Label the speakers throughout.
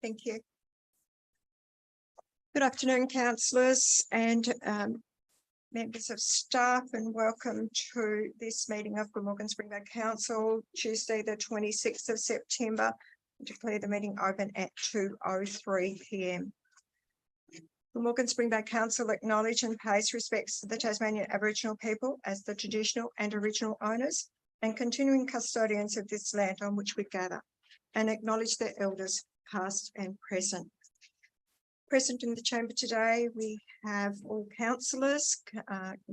Speaker 1: Thank you. Good afternoon, councillors and members of staff, and welcome to this meeting of Glamorgan Springbank Council, Tuesday, the 26th of September. I declare the meeting open at 2:03 p.m. Glamorgan Springbank Council acknowledge and pays respects to the Tasmanian Aboriginal people as the traditional and original owners and continuing custodians of this land on which we gather, and acknowledge their elders past and present. Present in the chamber today, we have all councillors,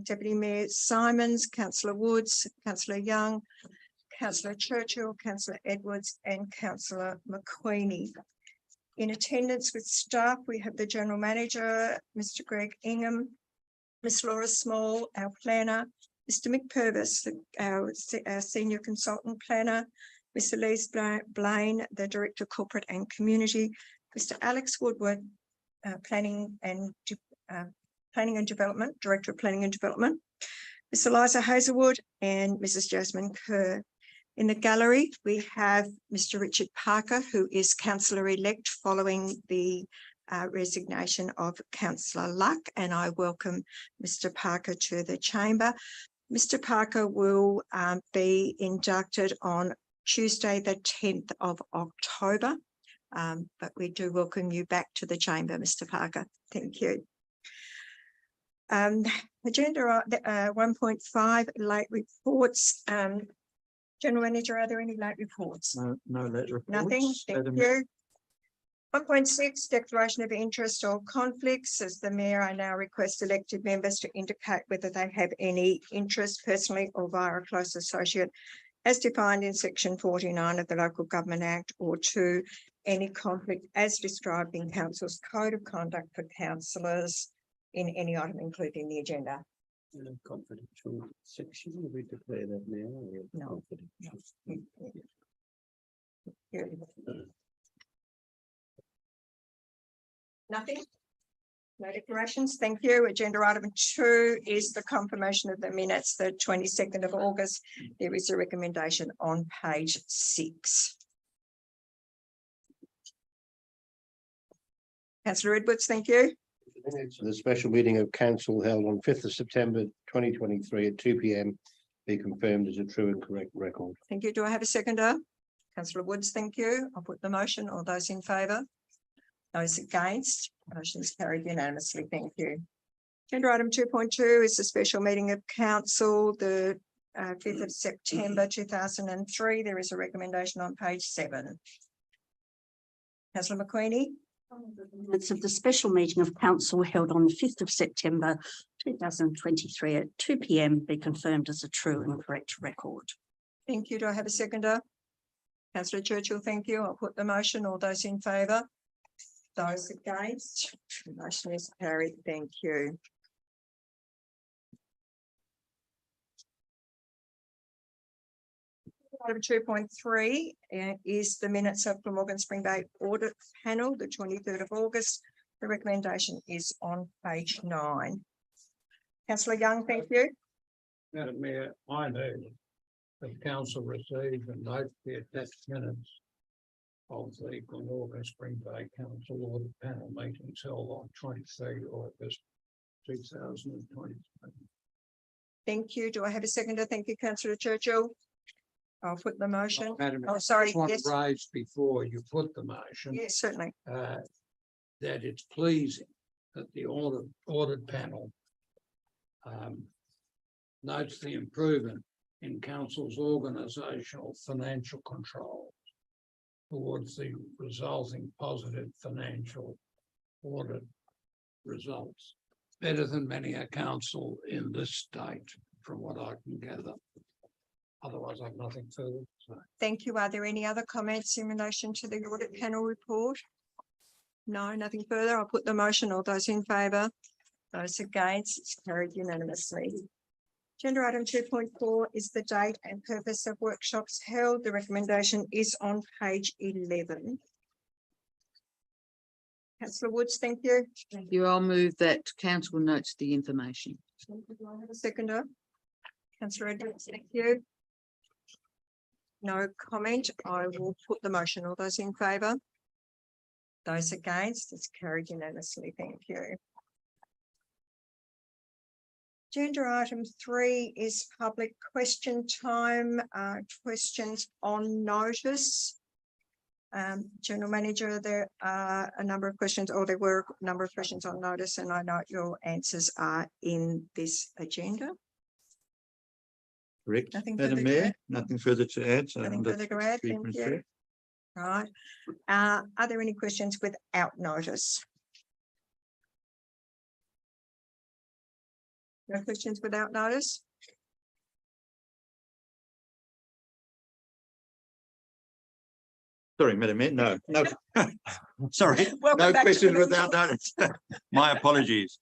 Speaker 1: Deputy Mayor Simons, Councillor Woods, Councillor Young, Councillor Churchill, Councillor Edwards and Councillor McQueenie. In attendance with staff, we have the General Manager, Mr. Greg Ingham, Ms. Laura Small, our planner, Mr. Mick Purvis, our Senior Consultant Planner, Mr. Les Blaine, the Director of Corporate and Community, Mr. Alex Woodward, Planning and Development, Director of Planning and Development, Ms. Eliza Hazelwood and Mrs. Jasmine Kerr. In the gallery, we have Mr. Richard Parker, who is Councillor-elect following the resignation of Councillor Luck, and I welcome Mr. Parker to the chamber. Mr. Parker will be inducted on Tuesday, the 10th of October. But we do welcome you back to the chamber, Mr. Parker. Thank you. Agenda 1.5, late reports. General Manager, are there any late reports?
Speaker 2: No late reports.
Speaker 1: Nothing, thank you. 1.6, declaration of interest or conflicts. As the Mayor, I now request elected members to indicate whether they have any interest personally or via a close associate as defined in section 49 of the Local Government Act, or 2, any conflict as described in Council's Code of Conduct for councillors in any item included in the agenda.
Speaker 2: Confidential section, will we declare that now?
Speaker 1: No. Nothing? No declarations, thank you. Agenda item 2 is the confirmation of the minutes, the 22nd of August. There is a recommendation on page 6. Councillor Edwards, thank you.
Speaker 3: The special meeting of council held on 5th of September 2023 at 2 p.m. be confirmed as a true and correct record.
Speaker 1: Thank you. Do I have a seconder? Councillor Woods, thank you. I'll put the motion. All those in favour? Those against? Motion is carried unanimously. Thank you. Agenda item 2.2 is the special meeting of council, the 5th of September 2003. There is a recommendation on page 7. Councillor McQueenie.
Speaker 4: Minutes of the special meeting of council held on the 5th of September 2023 at 2 p.m. be confirmed as a true and correct record.
Speaker 1: Thank you. Do I have a seconder? Councillor Churchill, thank you. I'll put the motion. All those in favour? Those against? The motion is carried. Thank you. Item 2.3 is the minutes of Glamorgan Springbank Audit Panel, the 23rd of August. The recommendation is on page 9. Councillor Young, thank you.
Speaker 2: Madam Mayor, I move that council receive and note the attached minutes of the Glamorgan Springbank Council Audit Panel meetings held on 23 August 2023.
Speaker 1: Thank you. Do I have a seconder? Thank you, Councillor Churchill. I'll put the motion.
Speaker 2: Madam,
Speaker 1: Oh, sorry.
Speaker 2: yes. Raised before you put the motion.
Speaker 1: Yes, certainly.
Speaker 2: That it's pleasing that the audit panel notes the improvement in council's organisational financial control towards the resulting positive financial audit results. Better than many a council in this state, from what I can gather. Otherwise, I have nothing further to say.
Speaker 1: Thank you. Are there any other comments in relation to the audit panel report? No, nothing further. I'll put the motion. All those in favour? Those against, it's carried unanimously. Agenda item 2.4 is the date and purpose of workshops held. The recommendation is on page 11. Councillor Woods, thank you.
Speaker 5: Thank you. I'll move that council notes the information.
Speaker 1: Do I have a seconder? Councillor Edwards, thank you. No comment. I will put the motion. All those in favour? Those against, it's carried unanimously. Thank you. Agenda item 3 is public question time. Questions on notice. General Manager, there are a number of questions, or there were a number of questions on notice, and I know your answers are in this agenda.
Speaker 6: Correct,
Speaker 1: Nothing
Speaker 6: Madam
Speaker 1: further to
Speaker 6: Mayor,
Speaker 1: add?
Speaker 6: nothing further to add. So
Speaker 1: Nothing
Speaker 6: under
Speaker 1: further to add, thank
Speaker 6: 3.3.
Speaker 1: you. Right. Are there any questions without notice? No questions without notice?
Speaker 6: Sorry, Madam Mayor, no. Sorry,
Speaker 1: Welcome
Speaker 6: no
Speaker 1: back to
Speaker 6: questions
Speaker 1: the
Speaker 6: without notice. My apologies.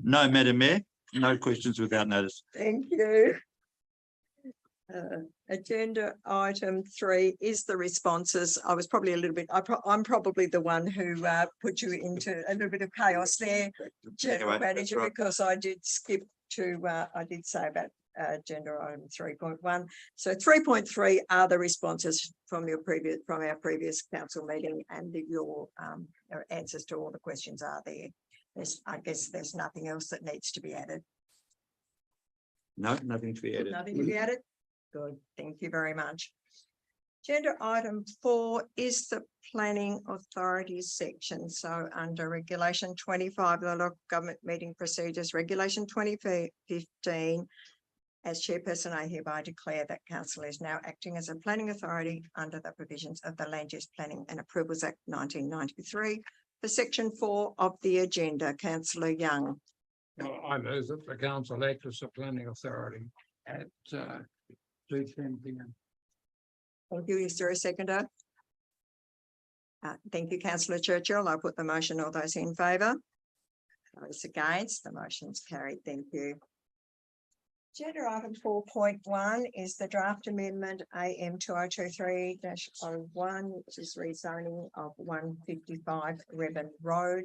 Speaker 6: No, Madam Mayor, no questions without notice.
Speaker 1: Thank you. Agenda item 3 is the responses. I was probably a little bit, I'm probably the one who put you into a little bit of chaos there, General
Speaker 6: Anyway, that's
Speaker 1: Manager,
Speaker 6: right.
Speaker 1: because I did skip to, I did say about agenda item 3.1. So 3.3 are the responses from our previous council meeting, and your answers to all the questions are there. I guess there's nothing else that needs to be added.
Speaker 6: No, nothing to be added.
Speaker 1: Nothing to be added? Good, thank you very much. Agenda item 4 is the planning authority section. So under regulation 25, the local government meeting procedures, regulation 2015. As chairperson, I hereby declare that council is now acting as a planning authority under the provisions of the Land Use Planning and Approvals Act 1993 for section 4 of the agenda. Councillor Young.
Speaker 2: Well, I move that the council act as a planning authority at 2:10 p.m.
Speaker 1: Thank you. Is there a seconder? Thank you, councillor Churchill. I'll put the motion. All those in favour? Those against, the motion's carried. Thank you. Agenda item 4.1 is the draft amendment AM 2023-01, which is rezoning of 155 Rebben Road.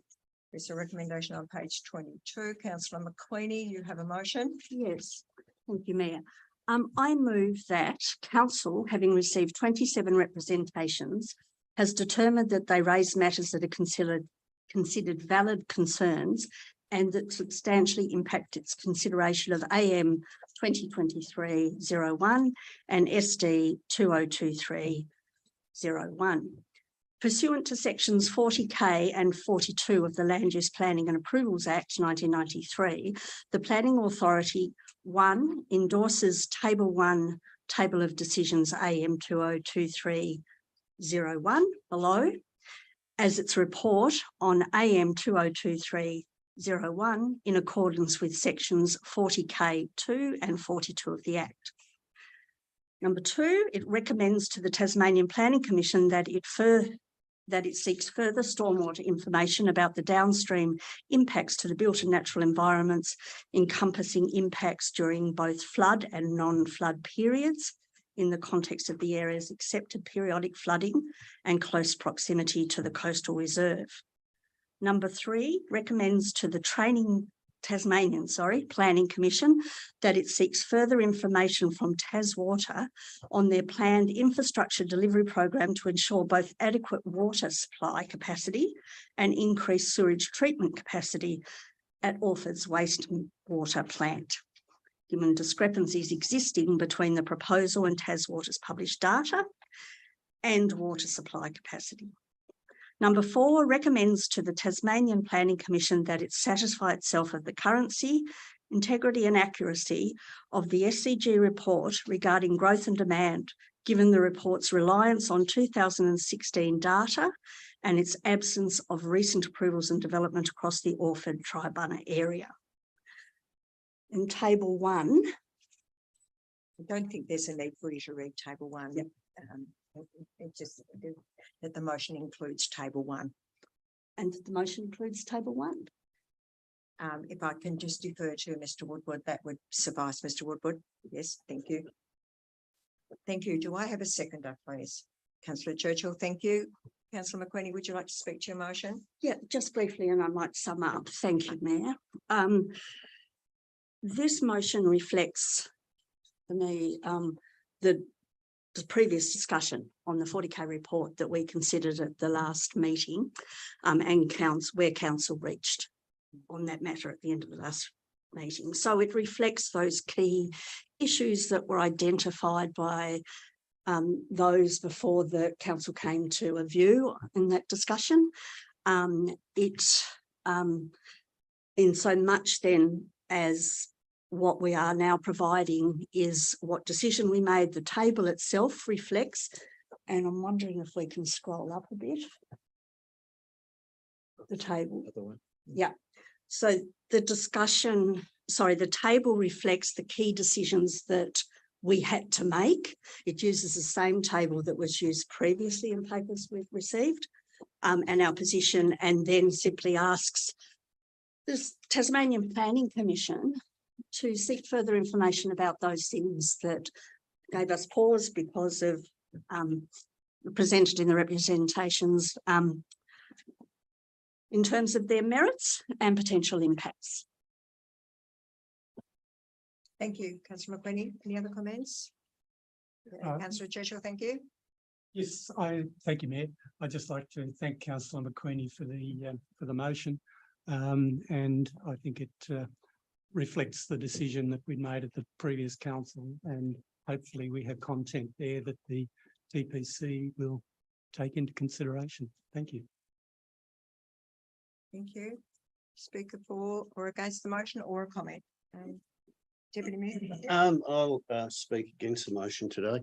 Speaker 1: There's a recommendation on page 22. Councillor McQueenie, you have a motion.
Speaker 4: Yes, thank you, Mayor. I move that council, having received 27 representations, has determined that they raise matters that are considered valid concerns and that substantially impact its consideration of AM 2023-01 and SD 2023-01. Pursuant to sections 40K and 42 of the Land Use Planning and Approvals Act 1993, the Planning Authority 1 endorses Table 1, Table of Decisions AM 2023-01 below as its report on AM 2023-01 in accordance with sections 40K2 and 42 of the Act. Number 2, it recommends to the Tasmanian Planning Commission that it seeks further stormwater information about the downstream impacts to the built and natural environments, encompassing impacts during both flood and non-flood periods in the context of the area's accepted periodic flooding and close proximity to the coastal reserve. Number 3, recommends to the Tasmanian Planning Commission that it seeks further information from TasWater on their planned infrastructure delivery program to ensure both adequate water supply capacity and increased sewage treatment capacity at Orford's wastewater plant, given discrepancies existing between the proposal and TasWater's published data and water supply capacity. Number 4, recommends to the Tasmanian Planning Commission that it satisfy itself of the currency, integrity and accuracy of the SCG report regarding growth and demand, given the report's reliance on 2016 data and its absence of recent approvals and development across the Orford Tribunna area. In Table 1,
Speaker 1: I don't think there's a need for you to read Table 1.
Speaker 4: Yep.
Speaker 1: It just that the motion includes Table 1.
Speaker 4: and the motion includes Table 1.
Speaker 1: If I can just defer to Mr. Woodward, that would suffice, Mr. Woodward. Yes, thank you. Thank you. Do I have a seconder, please? Councillor Churchill, thank you. Councillor McQueenie, would you like to speak to your motion?
Speaker 4: Yeah, just briefly, and I might sum up. Thank you, Mayor. This motion reflects for me the previous discussion on the 40K report that we considered at the last meeting, and where council reached on that matter at the end of the last meeting. So it reflects those key issues that were identified by those before the council came to a view in that discussion. In so much then as what we are now providing is what decision we made, the table itself reflects, and I'm wondering if we can scroll up a bit. The table. Yeah. So the the table reflects the key decisions that we had to make. It uses the same table that was used previously in papers we've received, and our position, and then simply asks the Tasmanian Planning Commission to seek further information about those things that gave us pause because of presented in the representations in terms of their merits and potential impacts.
Speaker 1: Thank you, Councillor McQueenie. Any other comments? Councillor Churchill, thank you.
Speaker 7: Yes, thank you, Mayor. I'd just like to thank Councillor McQueenie for the motion, and I think it reflects the decision that we made at the previous council, and hopefully we have content there that the TPC will take into consideration. Thank you.
Speaker 1: Thank you. Speaker for or against the motion, or a comment? Deputy Mayor.
Speaker 3: I'll speak against the motion today.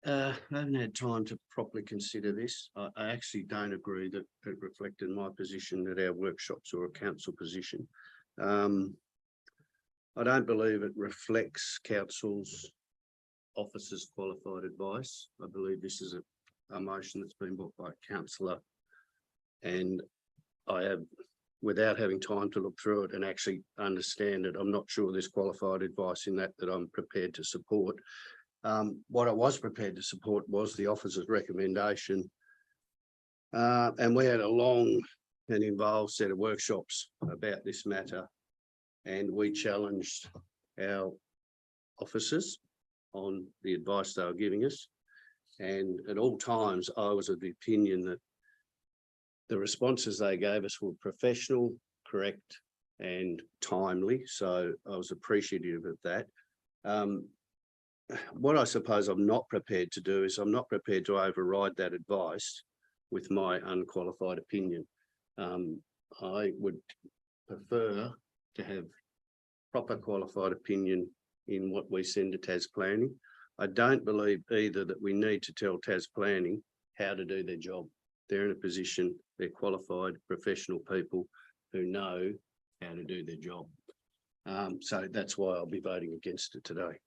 Speaker 3: I haven't had time to properly consider this. I actually don't agree that it reflected my position that our workshops are a council position. I don't believe it reflects council's officers' qualified advice. I believe this is a motion that's been brought by a councillor, and I have, without having time to look through it and actually understand it, I'm not sure there's qualified advice in that I'm prepared to support. What I was prepared to support was the officer's recommendation, and we had a long and involved set of workshops about this matter, and we challenged our officers on the advice they were giving us, and at all times I was of the opinion that the responses they gave us were professional, correct and timely, so I was appreciative of that. What I suppose I'm not prepared to do is I'm not prepared to override that advice with my unqualified opinion. I would prefer to have proper qualified opinion in what we send to Tas Planning. I don't believe either that we need to tell Tas Planning how to do their job. They're in a position, they're qualified professional people who know how to do their job. So that's why I'll be voting against it today.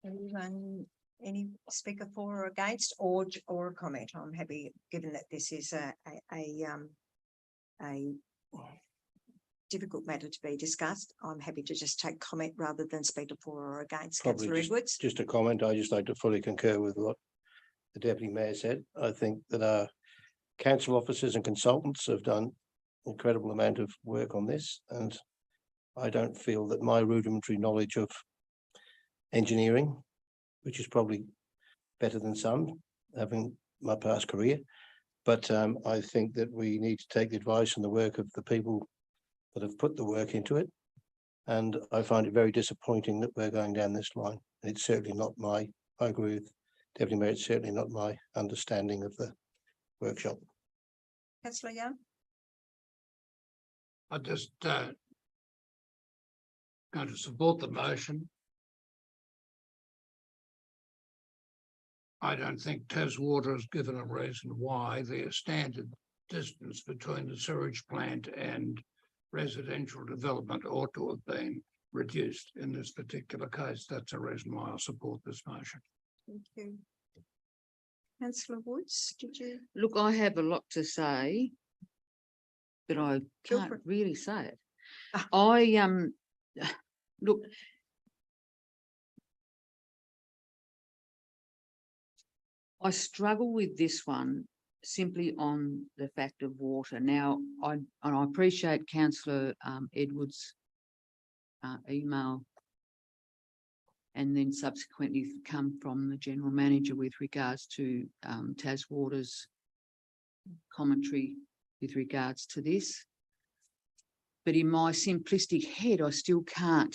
Speaker 1: Anyone, any speaker for or against, or a comment? I'm happy, given that this is a difficult matter to be discussed. I'm happy to just take comment rather than speak for or against. Councillor Edwards.
Speaker 3: Just a comment. I just like to fully concur with what the Deputy Mayor said. I think that our council officers and consultants have done an incredible amount of work on this, and I don't feel that my rudimentary knowledge of engineering, which is probably better than some, having my past career, but I think that we need to take the advice and the work of the people that have put the work into it, and I find it very disappointing that we're going down this line. It's certainly not I agree with Deputy Mayor, it's certainly not my understanding of the workshop.
Speaker 1: Councillor Young.
Speaker 2: I just going to support the motion. I don't think Taswater has given a reason why their standard distance between the sewage plant and residential development ought to have been reduced in this particular case. That's a reason why I'll support this motion.
Speaker 1: Thank you. Councillor Woods, did you?
Speaker 5: Look, I have a lot to say, but I
Speaker 1: Feel
Speaker 5: can't
Speaker 1: free.
Speaker 5: really say it.
Speaker 1: Ah.
Speaker 5: Look. I struggle with this one simply on the fact of water. Now, I appreciate Councillor Edwards' email and then subsequently come from the General Manager with regards to Taswater's commentary with regards to this. But in my simplistic head, I still can't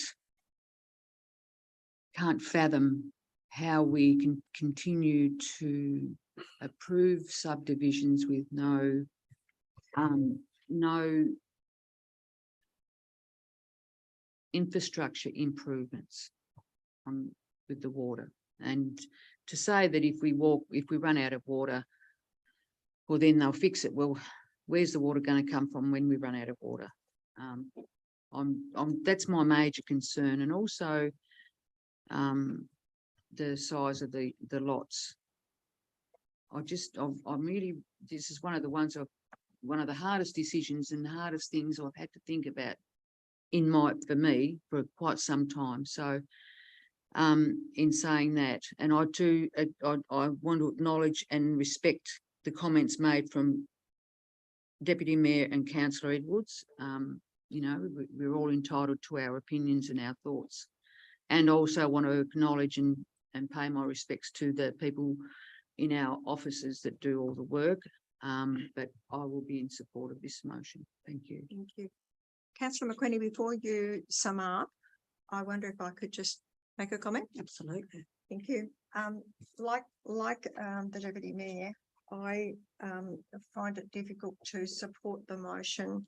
Speaker 5: fathom how we can continue to approve subdivisions with no infrastructure improvements with the water. And to say that if we run out of water, well, then they'll fix it. Well, where's the water going to come from when we run out of water? That's my major concern. And also, the size of the lots. I'm really, this is one of the hardest decisions and the hardest things I've had to think about for me for quite some time. So in saying that, and I want to acknowledge and respect the comments made from Deputy Mayor and Councillor Edwards. You know, we're all entitled to our opinions and our thoughts. And also want to acknowledge and pay my respects to the people in our offices that do all the work. But I will be in support of this motion. Thank you.
Speaker 1: Thank you. Councillor McQueenie, before you sum up, I wonder if I could just make a comment?
Speaker 4: Absolutely.
Speaker 1: Thank you. Like the Deputy Mayor, I find it difficult to support the motion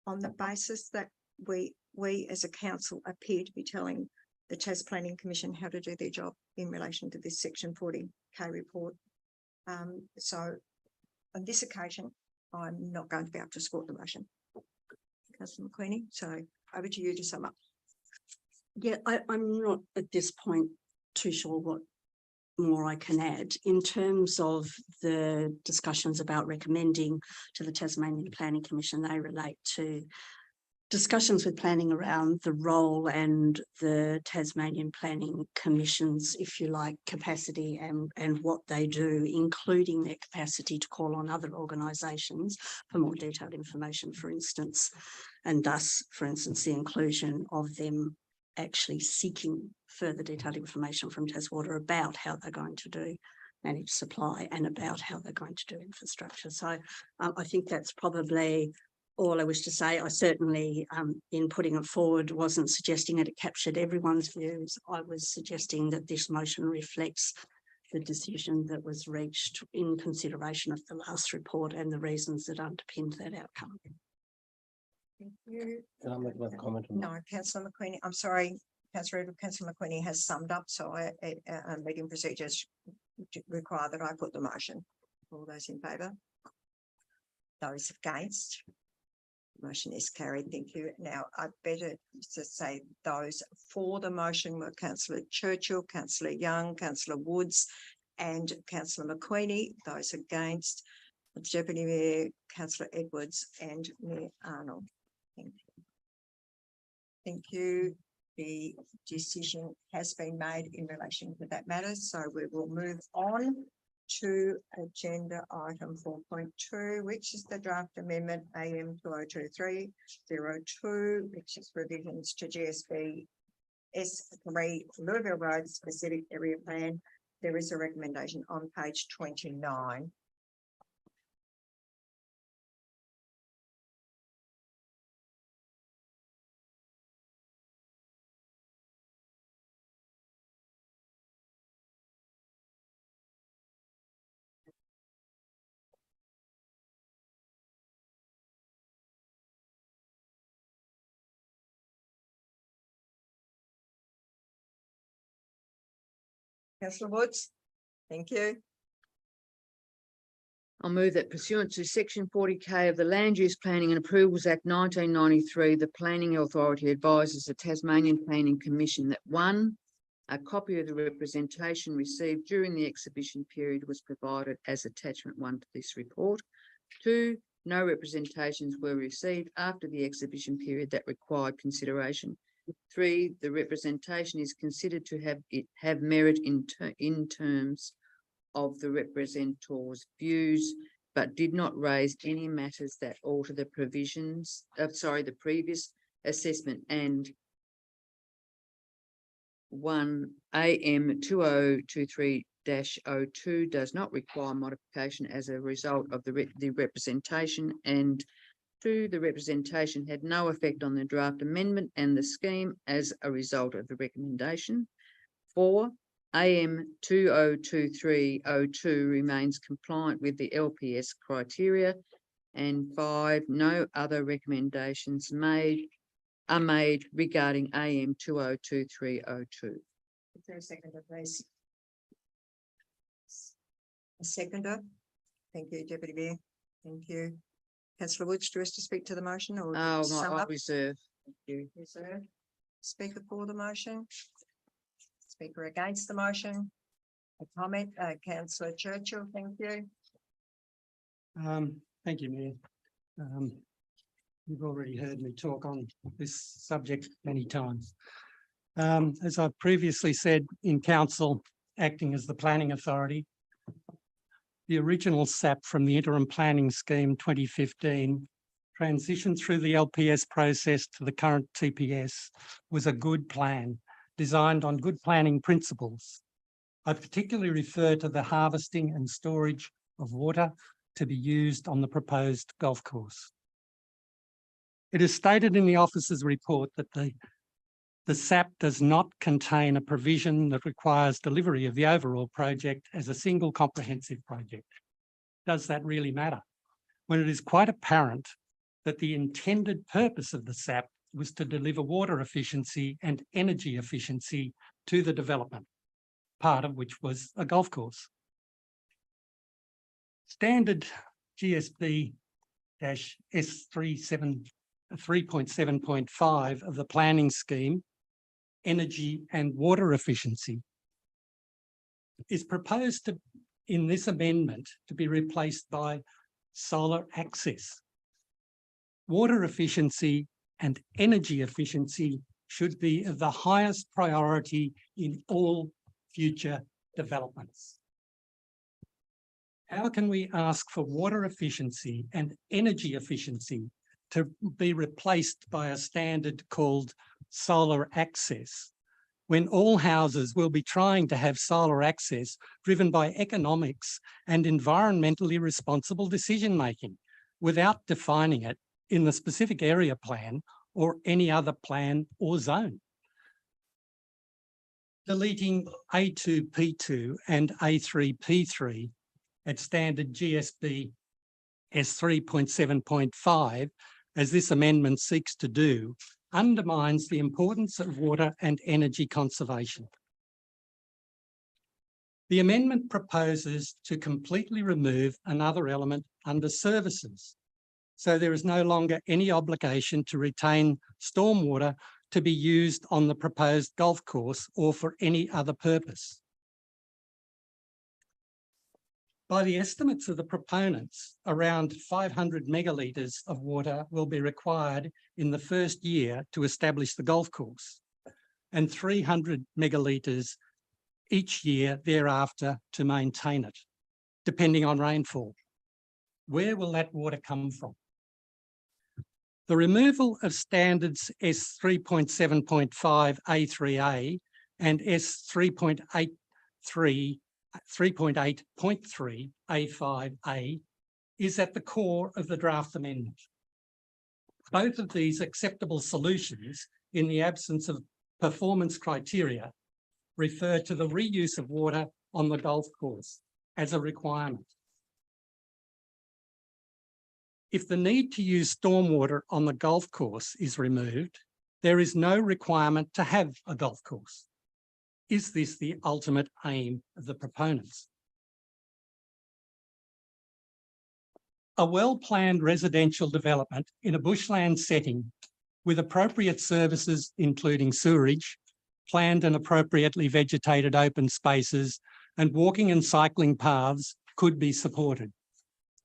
Speaker 1: on the basis that we as a council appear to be telling the Tas Planning Commission how to do their job in relation to this Section 40K report. So on this occasion, I'm not going to be able to support the motion. Councillor McQueenie, so over to you to sum up.
Speaker 4: Yeah, I'm not at this point too sure what more I can add. In terms of the discussions about recommending to the Tasmanian Planning Commission, they relate to discussions with planning around the role and the Tasmanian Planning Commission's, if you like, capacity and what they do, including their capacity to call on other organisations for more detailed information, for instance, and thus, for instance, the inclusion of them actually seeking further detailed information from Taswater about how they're going to do managed supply and about how they're going to do infrastructure. So I think that's probably all I wish to say. I certainly, in putting it forward, wasn't suggesting that it captured everyone's views. I was suggesting that this motion reflects the decision that was reached in consideration of the last report and the reasons that underpinned that outcome.
Speaker 1: Thank you.
Speaker 8: Can I make a comment?
Speaker 1: No, Councillor McQueenie, I'm sorry, Councillor McQueenie has summed up, so meeting procedures require that I put the motion. All those in favour? Those against? Motion is carried. Thank you. Now, I'd better just say those for the motion were Councillor Churchill, Councillor Young, Councillor Woods, and Councillor McQueenie. Those against, the Deputy Mayor, Councillor Edwards, and Mayor Arnold. Thank you. Thank you. The decision has been made in relation to that matter, so we will move on to agenda item 4.2, which is the draft amendment AM 2023-02, which is revisions to GSB S3 Louisville Road Specific Area Plan. There is a recommendation on page 29. Councillor Woods, thank you.
Speaker 5: I'll move that pursuant to Section 40K of the Land Use Planning and Approvals Act 1993, the Planning Authority advises the Tasmanian Planning Commission that 1, A copy of the representation received during the exhibition period was provided as attachment 1 to this report. 2, no representations were received after the exhibition period that required consideration. 3, the representation is considered to have merit in terms of the representor's views, but did not raise any matters that alter the provisions the previous assessment, and 1 AM 2023-02 does not require modification as a result of the representation, and 2, the representation had no effect on the draft amendment and the scheme as a result of the recommendation. 4, AM 2023-02 remains compliant with the LPS criteria, and 5, no other recommendations are made regarding AM 2023-02.
Speaker 1: Is there a seconder, please? A seconder. Thank you, Deputy Mayor. Thank you. Councillor Woods, do you wish to speak to the motion or?
Speaker 5: Oh,
Speaker 1: sum
Speaker 5: I'll
Speaker 1: up?
Speaker 5: reserve. Thank you.
Speaker 1: Reserve. Speaker for the motion? Speaker against the motion? A comment, Councillor Churchill, thank you.
Speaker 7: Thank you, Mayor. You've already heard me talk on this subject many times. As I previously said in council, acting as the planning authority, the original SAP from the interim planning scheme 2015 transition through the LPS process to the current TPS was a good plan designed on good planning principles. I particularly refer to the harvesting and storage of water to be used on the proposed golf course. It is stated in the officer's report that the SAP does not contain a provision that requires delivery of the overall project as a single comprehensive project. Does that really matter? When it is quite apparent that the intended purpose of the SAP was to deliver water efficiency and energy efficiency to the development, part of which was a golf course. Standard GSB S3.7.5 of the planning scheme, energy and water efficiency, is proposed to, in this amendment, to be replaced by solar access. Water efficiency and energy efficiency should be of the highest priority in all future developments. How can we ask for water efficiency and energy efficiency to be replaced by a standard called solar access, when all houses will be trying to have solar access driven by economics and environmentally responsible decision-making without defining it in the specific area plan or any other plan or zone? Deleting A2P2 and A3P3 at standard GSB S3.7.5, as this amendment seeks to do, undermines the importance of water and energy conservation. The amendment proposes to completely remove another element under services, so there is no longer any obligation to retain stormwater to be used on the proposed golf course or for any other purpose. By the estimates of the proponents, around 500 megalitres of water will be required in the first year to establish the golf course, and 300 megalitres each year thereafter to maintain it, depending on rainfall. Where will that water come from? The removal of standards S3.7.5 A3A and S3.8.3 A5A is at the core of the draft amendment. Both of these acceptable solutions, in the absence of performance criteria, refer to the reuse of water on the golf course as a requirement. If the need to use stormwater on the golf course is removed, there is no requirement to have a golf course. Is this the ultimate aim of the proponents? A well-planned residential development in a bushland setting with appropriate services, including sewerage, planned and appropriately vegetated open spaces, and walking and cycling paths could be supported.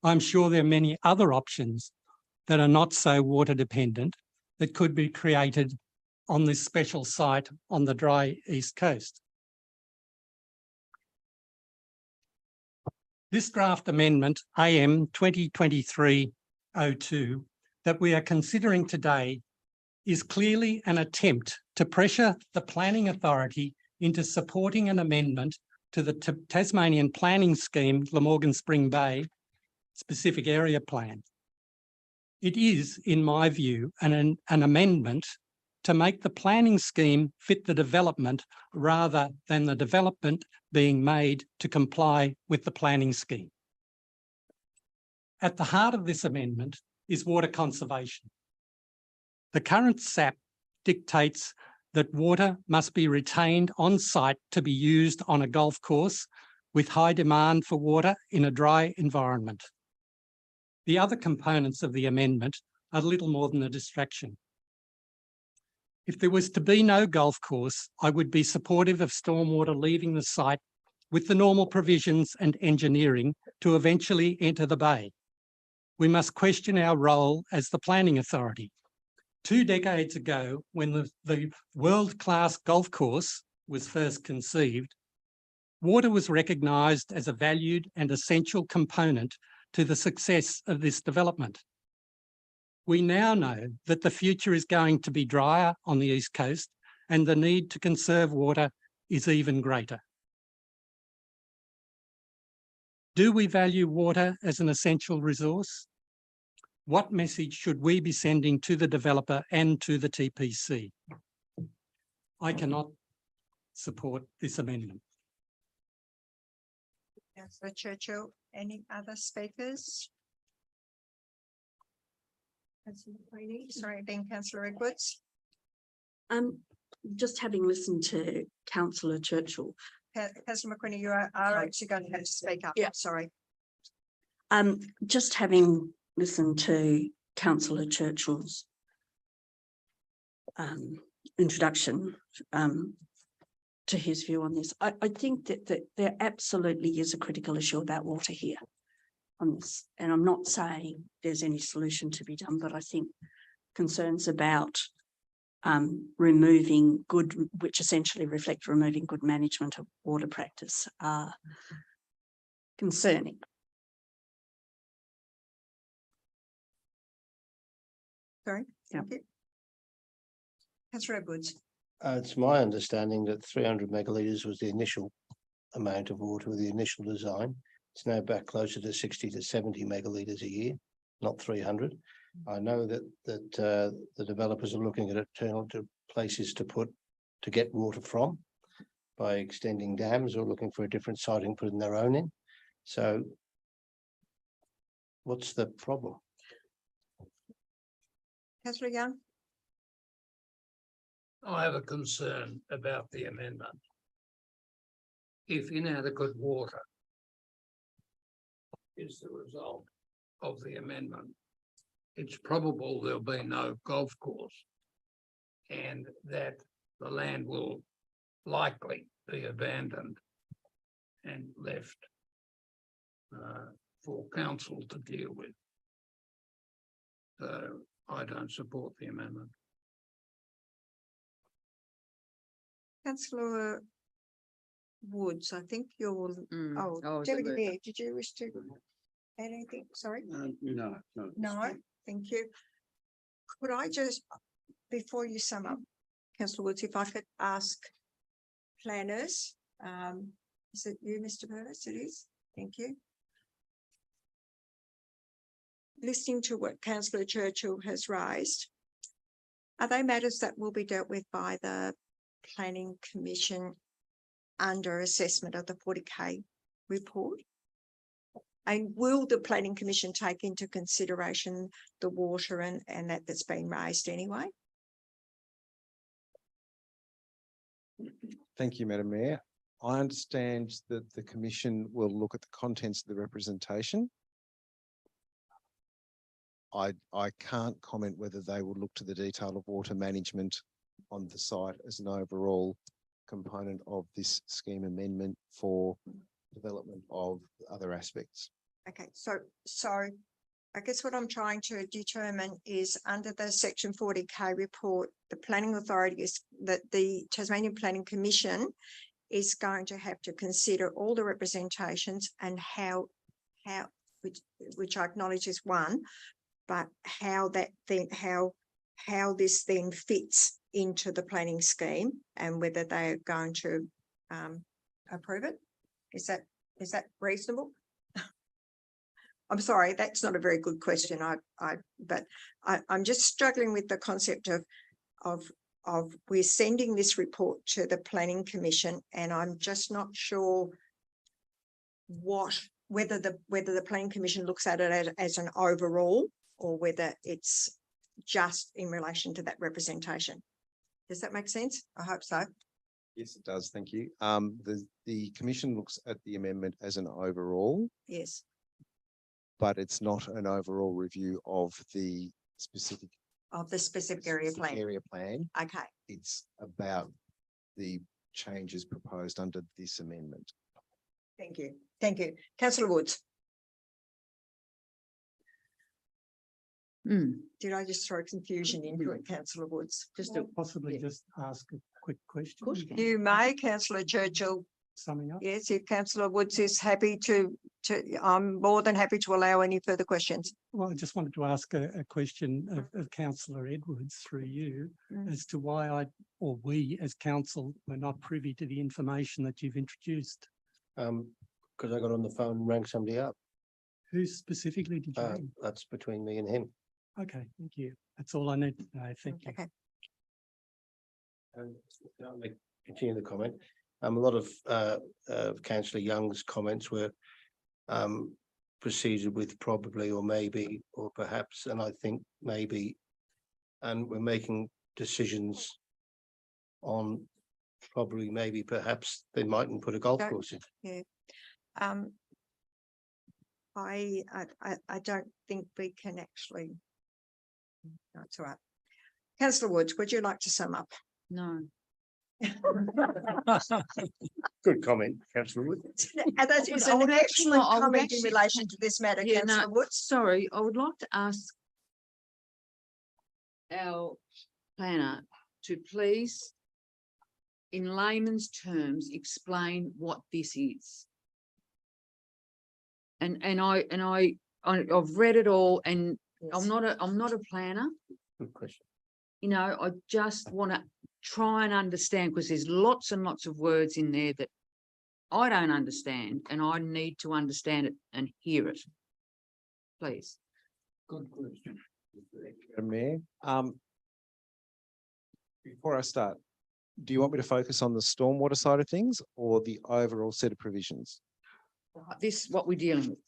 Speaker 7: I'm sure there are many other options that are not so water dependent that could be created on this special site on the dry East Coast. This draft amendment, AM 2023-02, that we are considering today is clearly an attempt to pressure the planning authority into supporting an amendment to the Tasmanian planning scheme, Glamorgan Spring Bay specific area plan. It is, in my view, an amendment to make the planning scheme fit the development rather than the development being made to comply with the planning scheme. At the heart of this amendment is water conservation. The current SAP dictates that water must be retained on site to be used on a golf course with high demand for water in a dry environment. The other components of the amendment are little more than a distraction. If there was to be no golf course, I would be supportive of stormwater leaving the site with the normal provisions and engineering to eventually enter the bay. We must question our role as the planning authority. 2 decades ago, when the world-class golf course was first conceived, water was recognised as a valued and essential component to the success of this development. We now know that the future is going to be drier on the East Coast and the need to conserve water is even greater. Do we value water as an essential resource? What message should we be sending to the developer and to the TPC? I cannot support this amendment.
Speaker 1: Councillor Churchill, any other speakers? Councillor Queenie, sorry, then Councillor Edwards.
Speaker 4: Just having listened to Councillor Churchill,
Speaker 1: Councillor McQueenie, you are actually going to have to speak up.
Speaker 4: Yeah.
Speaker 1: Sorry.
Speaker 4: just having listened to Councillor Churchill's introduction to his view on this, I think that there absolutely is a critical issue about water here on this. And I'm not saying there's any solution to be done, but I think concerns about removing good, which essentially reflect removing good management of water practice are concerning.
Speaker 1: Sorry. Thank you. Councillor Edwards.
Speaker 8: It's my understanding that 300 megalitres was the initial amount of water with the initial design. It's now back closer to 60 to 70 megalitres a year, not 300. I know that the developers are looking at alternative places to get water from by extending dams or looking for a different site and putting their own in. So what's the problem?
Speaker 1: Councillor Young.
Speaker 2: I have a concern about the amendment. If inadequate water is the result of the amendment, it's probable there'll be no golf course and that the land will likely be abandoned and left for council to deal with. So I don't support the amendment.
Speaker 1: Councillor Woods, I think you're, Deputy Mayor, did you wish to add anything? Sorry?
Speaker 3: No.
Speaker 1: No, thank you. Could I just, before you sum up, Councillor Woods, if I could ask planners, is it you, Mr. Purvis? It is. Thank you. Listening to what Councillor Churchill has raised, are they matters that will be dealt with by the Planning Commission under assessment of the 40K report? And will the Planning Commission take into consideration the water and that's been raised anyway?
Speaker 9: Thank you, Madam Mayor. I understand that the Commission will look at the contents of the representation. I can't comment whether they will look to the detail of water management on the site as an overall component of this scheme amendment for development of other aspects.
Speaker 1: Okay, so I guess what I'm trying to determine is under the section 40K report, the planning authority is that the Tasmanian Planning Commission is going to have to consider all the representations and how, which I acknowledge is one, but how that then, how this then fits into the planning scheme and whether they're going to approve it. Is that reasonable? I'm sorry, that's not a very good question. I'm just struggling with the concept of we're sending this report to the Planning Commission, and I'm just not sure whether the Planning Commission looks at it as an overall or whether it's just in relation to that representation. Does that make sense? I hope so.
Speaker 9: Yes, it does. Thank you. The commission looks at the amendment as an overall,
Speaker 1: Yes.
Speaker 9: but it's not an overall review of the specific
Speaker 1: Of the specific area plan.
Speaker 9: area plan.
Speaker 1: Okay,
Speaker 9: It's about the changes proposed under this amendment.
Speaker 1: thank you. Thank you. Councillor Woods, did I just throw confusion into it, Councillor Woods?
Speaker 5: Just a,
Speaker 7: Possibly
Speaker 5: yeah.
Speaker 7: just ask a quick question.
Speaker 5: course you can.
Speaker 1: You may, Councillor Churchill.
Speaker 7: Summing up.
Speaker 1: Yes, if Councillor Woods is happy to, I'm more than happy to allow any further questions.
Speaker 7: Well, I just wanted to ask a question of Councillor Edwards through you as to why or we as council were not privy to the information that you've introduced.
Speaker 8: Because I got on the phone and rang somebody up.
Speaker 7: Who specifically did you ring?
Speaker 8: That's between me and him.
Speaker 7: Okay, thank you. That's all I need to know. Thank you.
Speaker 1: Okay,
Speaker 8: I'll continue the comment. A lot of councillor Young's comments were proceeded with probably or maybe or perhaps, and I think maybe, and we're making decisions on probably, maybe, perhaps they mightn't put a golf
Speaker 1: Don't-
Speaker 8: course in.
Speaker 1: I don't think we can actually. That's all right. Councillor Woods, would you like to sum up?
Speaker 5: no,
Speaker 8: Good comment, councillor Wood.
Speaker 1: And that is
Speaker 5: I
Speaker 1: an
Speaker 5: would actually-
Speaker 1: excellent
Speaker 5: I would
Speaker 1: comment in
Speaker 5: actually-
Speaker 1: relation to this matter,
Speaker 5: Yeah, no.
Speaker 1: councillor Woods.
Speaker 5: sorry, I would like to ask our planner to please, in layman's terms, explain what this is. I've read it all, and I'm not a planner.
Speaker 8: Good question.
Speaker 5: You know, I just want to try and understand, because there's lots and lots of words in there that I don't understand, and I need to understand it and hear it. Please.
Speaker 2: Good question.
Speaker 9: Madam Mayor, before I start, do you want me to focus on the stormwater side of things or the overall set of provisions?
Speaker 5: This, what we're dealing with.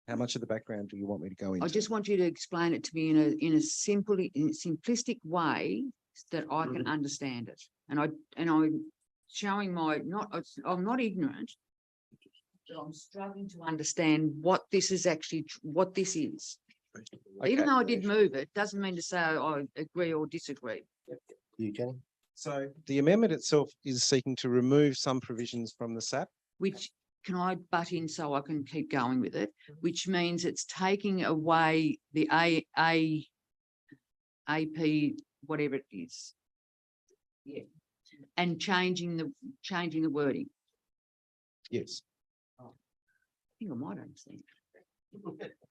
Speaker 9: How much of the background do you want me to go into?
Speaker 5: I just want you to explain it to me in a simplistic way that I can understand it. And I'm showing I'm not ignorant, but I'm struggling to understand what this is actually, what this is. Even
Speaker 9: Okay.
Speaker 5: though I did move it, doesn't mean to say I agree or disagree.
Speaker 8: You, Jenny?
Speaker 9: So the amendment itself is seeking to remove some provisions from the SAP.
Speaker 5: Which, can I butt in so I can keep going with it? Which means it's taking away the AP, whatever it is. Yeah, and changing the wording.
Speaker 9: Yes.
Speaker 5: I think I might understand.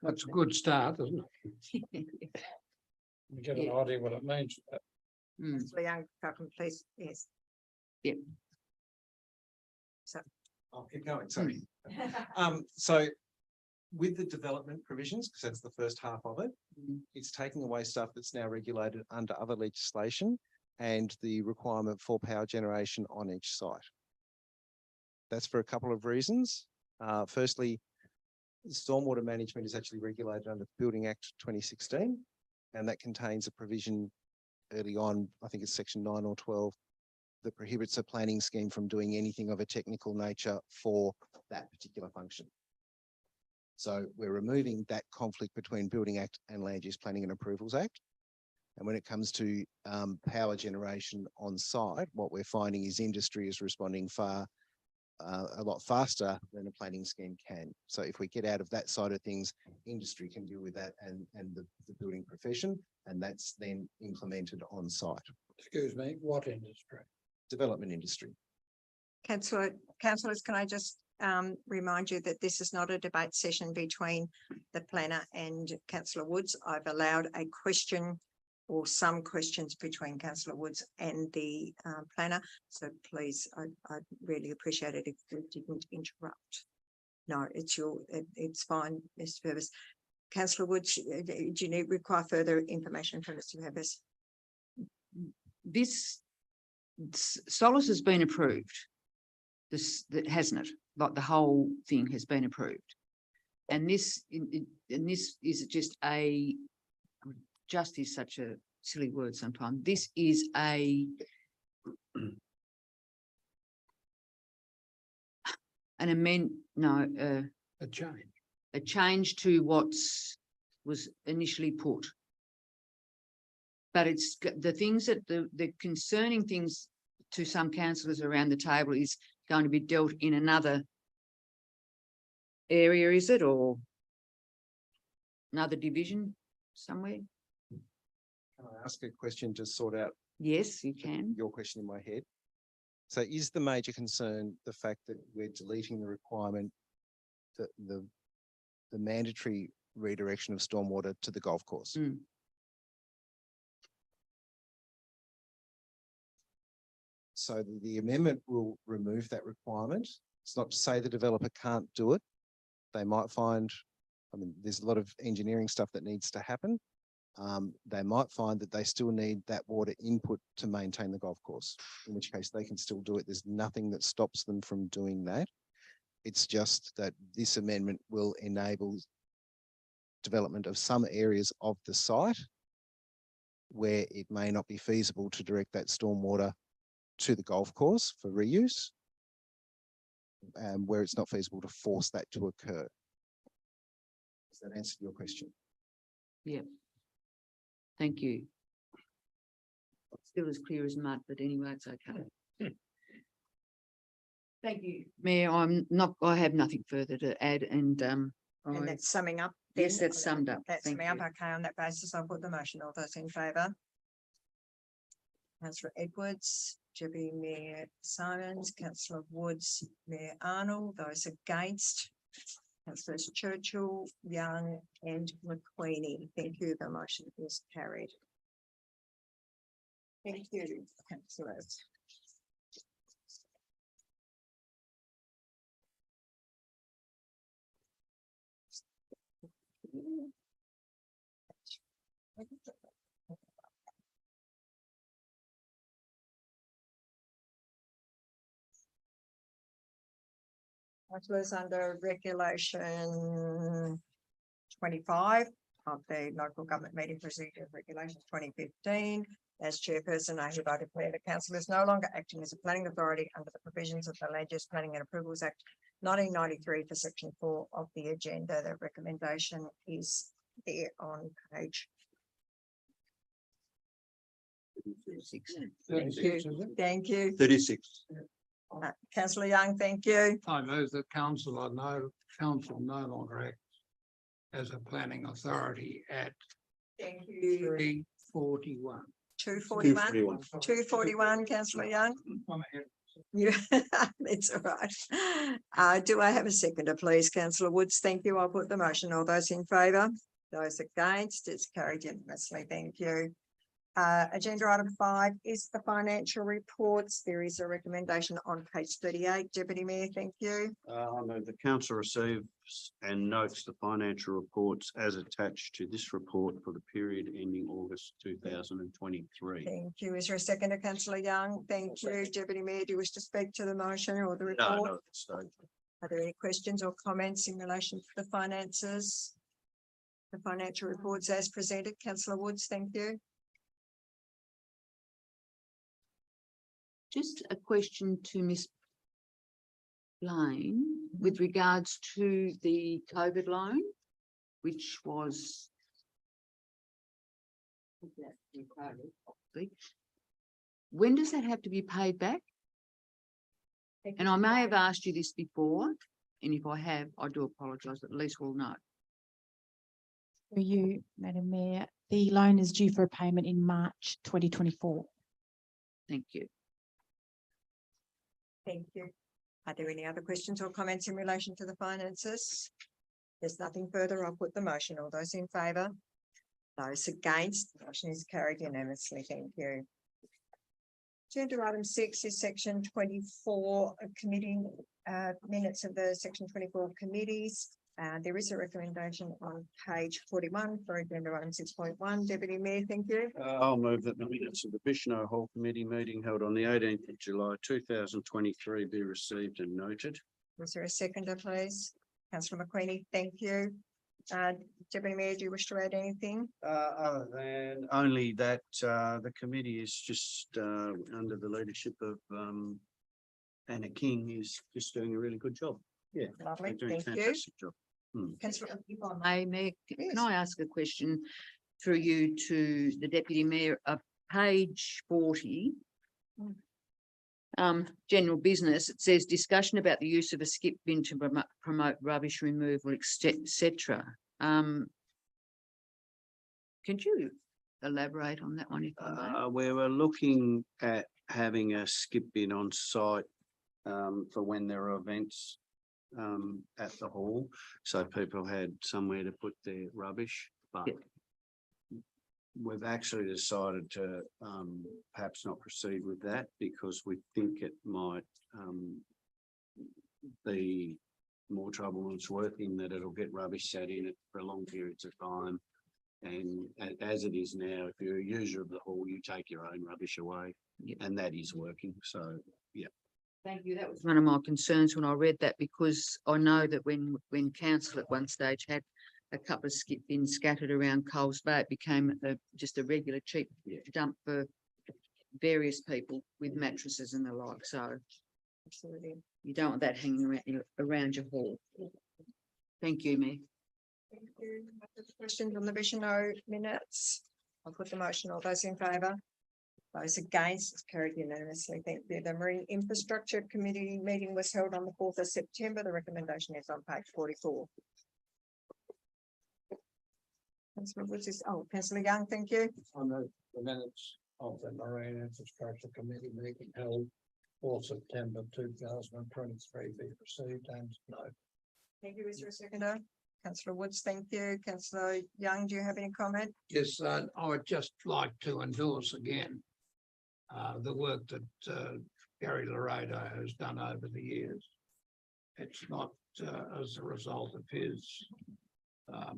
Speaker 2: That's a good start, isn't it?
Speaker 5: Mm.
Speaker 2: You get an
Speaker 5: Yeah.
Speaker 2: idea what it means.
Speaker 1: Councillor Young, if I can please, yes.
Speaker 9: I'll keep going, sorry. So with the development provisions, because that's the first half of it, it's taking away stuff that's now regulated under other legislation and the requirement for power generation on each site. That's for a couple of reasons. Firstly, stormwater management is actually regulated under the Building Act 2016, and that contains a provision early on, I think it's section 9 or 12, that prohibits a planning scheme from doing anything of a technical nature for that particular function. So we're removing that conflict between Building Act and Land Use Planning and Approvals Act. And when it comes to power generation on site, what we're finding is industry is responding a lot faster than a planning scheme can. So if we get out of that side of things, industry can deal with that and the building profession, and that's then implemented on site.
Speaker 2: Excuse me, what industry?
Speaker 9: Development industry.
Speaker 1: Councillors, can I just remind you that this is not a debate session between the planner and councillor Woods. I've allowed a question or some questions between councillor Woods and the planner. So please, I'd really appreciate it if you didn't interrupt. No, it's fine, Mr. Purvis. Councillor Woods, do you require further information from Mr. Purvis?
Speaker 5: This Solace has been approved. That hasn't it? Like the whole thing has been approved. And this is just is such a silly word sometimes. This is an a change to what was initially put. But it's the things that the concerning things to some councillors around the table is going to be dealt in another area, is it, or another division somewhere?
Speaker 9: Can I ask a question to sort out
Speaker 5: Yes, you can.
Speaker 9: your question in my head? So is the major concern the fact that we're deleting the requirement that the mandatory redirection of stormwater to the golf course?
Speaker 5: Mm.
Speaker 9: So the amendment will remove that requirement. It's not to say the developer can't do it. They might find, I mean, there's a lot of engineering stuff that needs to happen. They might find that they still need that water input to maintain the golf course, in which case they can still do it. There's nothing that stops them from doing that. It's just that this amendment will enable development of some areas of the site where it may not be feasible to direct that stormwater to the golf course for reuse, and where it's not feasible to force that to occur. Does that answer your question?
Speaker 5: Yeah. Thank you. Still as clear as mud, but anyway, it's okay. Thank you, Mayor. I have nothing further to add, and
Speaker 1: And that's summing up.
Speaker 5: yes,
Speaker 1: then?
Speaker 5: that's summed up.
Speaker 1: That's
Speaker 5: Thank
Speaker 1: summing up.
Speaker 5: you.
Speaker 1: Okay, on that basis, I'll put the motion. All those in favour? Councillor Edwards, Deputy Mayor Simons, Councillor Woods, Mayor Arnold, those against. Councillors Churchill, Young and McQueenie. Thank you. The motion is carried. Thank you, councillors. That was under regulation 25 of the local government meeting procedure regulations 2015. As chairperson, I hereby declare the council is no longer acting as a planning authority under the provisions of the Land Use Planning and Approvals Act 1993 for section 4 of the agenda. The recommendation is there on page. Thank you. Thank you.
Speaker 6: 36.
Speaker 1: Councillor Young, thank you.
Speaker 2: I move that council no longer acts as a planning authority at
Speaker 1: Thank you.
Speaker 2: 341.
Speaker 1: 241. 241, councillor Young. Yeah, that's all right. Do I have a seconder, please, councillor Woods? Thank you. I'll put the motion. All those in favour? Those against? It's carried unanimously. Thank you. Agenda item 5 is the financial reports. There is a recommendation on page 38. Deputy Mayor, thank you.
Speaker 3: I move the council receives and notes the financial reports as attached to this report for the period ending August 2023.
Speaker 1: Thank you. Is there a seconder, councillor Young? Thank you. Deputy Mayor, do you wish to speak to the motion or the report?
Speaker 3: No, at this stage.
Speaker 1: Are there any questions or comments in relation to the finances? The financial reports as presented, councillor Woods, thank you.
Speaker 5: Just a question to Ms. Blaine with regards to the COVID loan, which was When does that have to be paid back? And I may have asked you this before, and if I have, I do apologise, but at least we'll know.
Speaker 10: For you, Madam Mayor, the loan is due for a payment in March 2024.
Speaker 5: Thank you.
Speaker 1: Thank you. Are there any other questions or comments in relation to the finances? There's nothing further. I'll put the motion. All those in favour? Those against, the motion is carried unanimously. Thank you. Agenda item 6 is section 24 of committee minutes of the section 24 committees. There is a recommendation on page 41 for agenda item 6.1. Deputy Mayor, thank you.
Speaker 3: I'll move that the minutes of the Bicheno Hall Committee meeting held on the 18th of July 2023 be received and noted.
Speaker 1: Was there a seconder, please? Councillor McQueenie, thank you. Deputy Mayor, do you wish to add anything?
Speaker 3: Other than only that, the committee is just, under the leadership of, Anna King is just doing a really good job. Yeah.
Speaker 1: Lovely,
Speaker 3: they're doing a
Speaker 1: thank you.
Speaker 3: fantastic job.
Speaker 1: Councillor, if I may.
Speaker 5: Mayor,
Speaker 1: Yes.
Speaker 5: can I ask a question through you to the Deputy Mayor of page 40? General business, it says discussion about the use of a skip bin to promote rubbish removal, etc. Could you elaborate on that one if I may?
Speaker 3: We were looking at having a skip bin on site, for when there are events, at the hall. So people had somewhere to put their rubbish, but
Speaker 5: Yep.
Speaker 3: we've actually decided to, perhaps not proceed with that because we think it might, be more trouble than it's worth, in that it'll get rubbish sat in it for long periods of time. And as it is now, if you're a user of the hall, you take your own rubbish away,
Speaker 5: Yep.
Speaker 3: and that is working. So, yeah.
Speaker 5: Thank you. That was one of my concerns when I read that, because I know that when council at one stage had a couple of skip bins scattered around Coles Bay, it became just a regular cheap dump for various people with mattresses and the like. So
Speaker 1: Absolutely.
Speaker 5: you don't want that hanging around your hall. Thank you, Mayor.
Speaker 1: Thank you. Questions on the Bicheno minutes? I'll put the motion. All those in favour? Those against, it's carried unanimously. Thank you. The Marine Infrastructure Committee meeting was held on the 4th of September. The recommendation is on page 44. Councillor Woods is, Councillor Young, thank you.
Speaker 2: On the minutes of the Marine Infrastructure Committee meeting held 4 September 2023 be received and noted.
Speaker 1: Thank you. Is there a seconder? Councillor Woods, thank you. Councillor Young, do you have any comment?
Speaker 2: Yes, I would just like to endorse again the work that Gary Laredo has done over the years. It's not as a result of his, I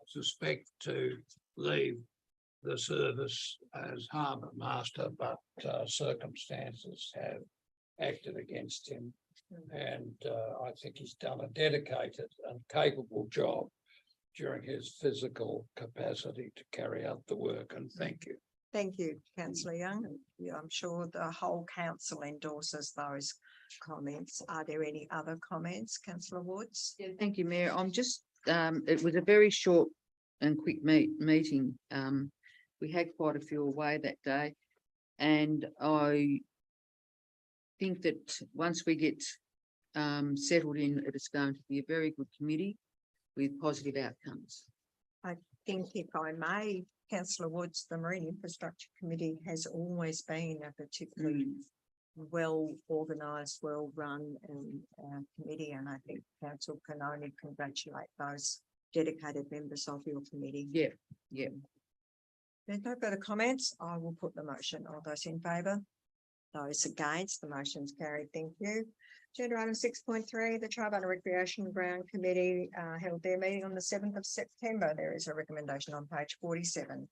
Speaker 2: suspect, to leave the service as harbour master, but circumstances have acted against him. And I think he's done a dedicated and capable job during his physical capacity to carry out the work, and thank you.
Speaker 1: Thank you, councillor Young. Yeah, I'm sure the whole council endorses those comments. Are there any other comments, councillor Woods?
Speaker 5: Yeah, thank you, Mayor. I'm just, it was a very short and quick meeting. We had quite a few away that day, and I think that once we get settled in, it is going to be a very good committee with positive outcomes.
Speaker 1: I think, if I may, councillor Woods, the Marine Infrastructure Committee has always been a particularly well organised, well run committee, and I think council can only congratulate those dedicated members of your committee.
Speaker 5: Yeah, yeah.
Speaker 1: There's no further comments. I will put the motion. All those in favour? Those against, the motion's carried. Thank you. Agenda item 6.3, the Tribunal Recreation Ground Committee held their meeting on the 7th of September. There is a recommendation on page 47.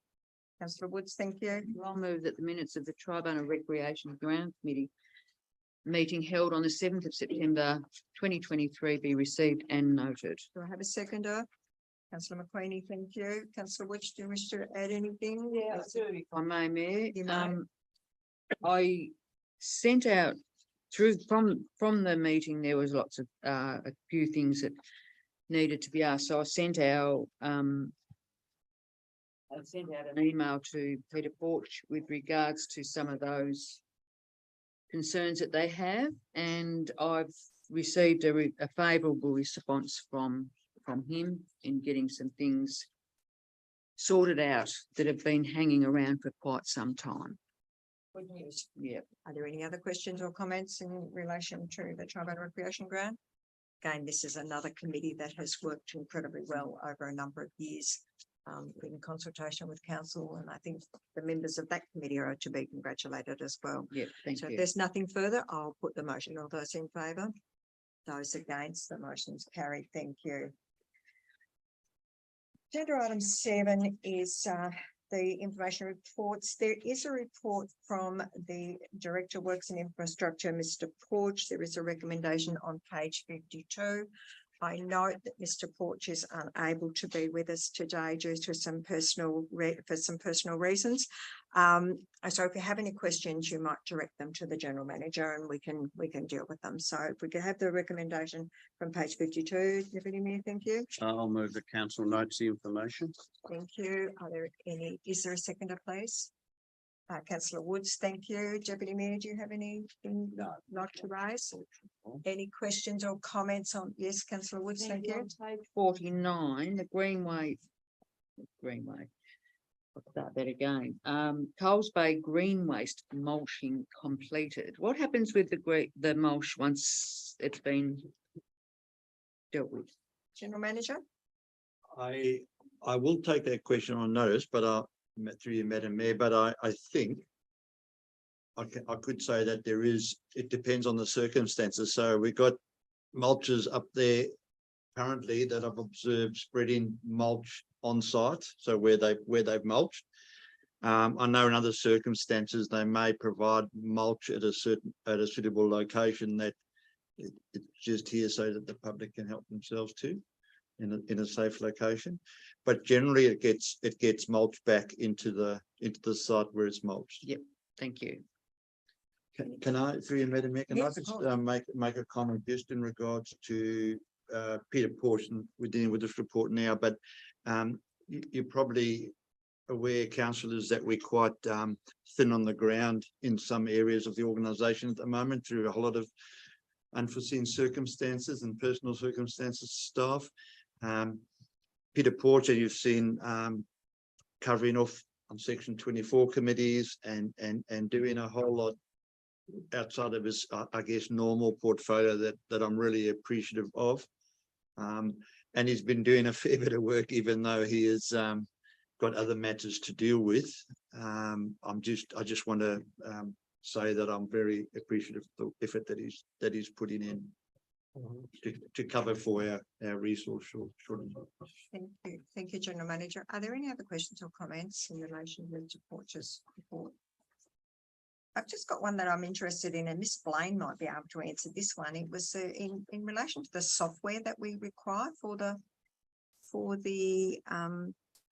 Speaker 1: Councillor Woods, thank you.
Speaker 5: I'll move that the minutes of the Tribunal Recreation Ground Committee meeting held on the 7th of September 2023 be received and noted.
Speaker 1: Do I have a seconder? Councillor McQueenie, thank you. Councillor Woods, do you wish to add anything?
Speaker 5: Yeah, I do, if I may, Mayor.
Speaker 1: You may.
Speaker 5: I sent out from the meeting, there was lots of a few things that needed to be asked. So I sent our I sent out an email to Peter Porch with regards to some of those concerns that they have, and I've received a favourable response from him in getting some things sorted out that have been hanging around for quite some time.
Speaker 1: Good news.
Speaker 5: Yeah.
Speaker 1: Are there any other questions or comments in relation to the Tribal Recreation Grant? Again, this is another committee that has worked incredibly well over a number of years in consultation with council, and I think the members of that committee are to be congratulated as well.
Speaker 5: Yeah, thank
Speaker 1: So if
Speaker 5: you.
Speaker 1: there's nothing further, I'll put the motion. All those in favour? Those against, the motion's carried. Thank you. Agenda item 7 is the information reports. There is a report from the Director of Works and Infrastructure, Mr. Porch. There is a recommendation on page 52. I note that Mr. Porch is unable to be with us today due to some personal reasons. So if you have any questions, you might direct them to the General Manager and we can deal with them. So if we could have the recommendation from page 52, Deputy Mayor, thank you.
Speaker 3: I'll move the council notes the information.
Speaker 1: Thank you. Is there a seconder, please? Councillor Woods, thank you. Deputy Mayor, do you have anything like to raise? Any questions or comments on? Yes, Councillor Woods, thank you.
Speaker 5: On page 49, the Greenway. I'll start that again. Coles Bay green waste mulching completed. What happens with the mulch once it's been dealt with?
Speaker 1: General Manager?
Speaker 6: I will take that question on notice, but through you, Madam Mayor, but I think I could say that it depends on the circumstances. So we've got mulches up there currently that I've observed spreading mulch on site. So where they've mulched. I know in other circumstances, they may provide mulch at a suitable location that it's just here so that the public can help themselves too in a safe location. But generally it gets mulched back into the site where it's mulched.
Speaker 5: Yep, thank you.
Speaker 6: Can I, through you, Madam Mayor, can I
Speaker 1: Yes,
Speaker 6: just
Speaker 1: of course.
Speaker 6: make a comment just in regards to Peter Portion? We're dealing with this report now, but you're probably aware, councillors, that we're quite thin on the ground in some areas of the organisation at the moment through a whole lot of unforeseen circumstances and personal circumstances, staff. Peter Porter, you've seen covering off on Section 24 committees and doing a whole lot outside of his, I guess, normal portfolio that I'm really appreciative of. And he's been doing a fair bit of work, even though he has got other matters to deal with. I just want to say that I'm very appreciative of the effort that he's putting in to cover for our resource shortage.
Speaker 1: Thank you, General Manager. Are there any other questions or comments in relation to Porch's report? I've just got one that I'm interested in, and Miss Blaine might be able to answer this one. It was in relation to the software that we require for the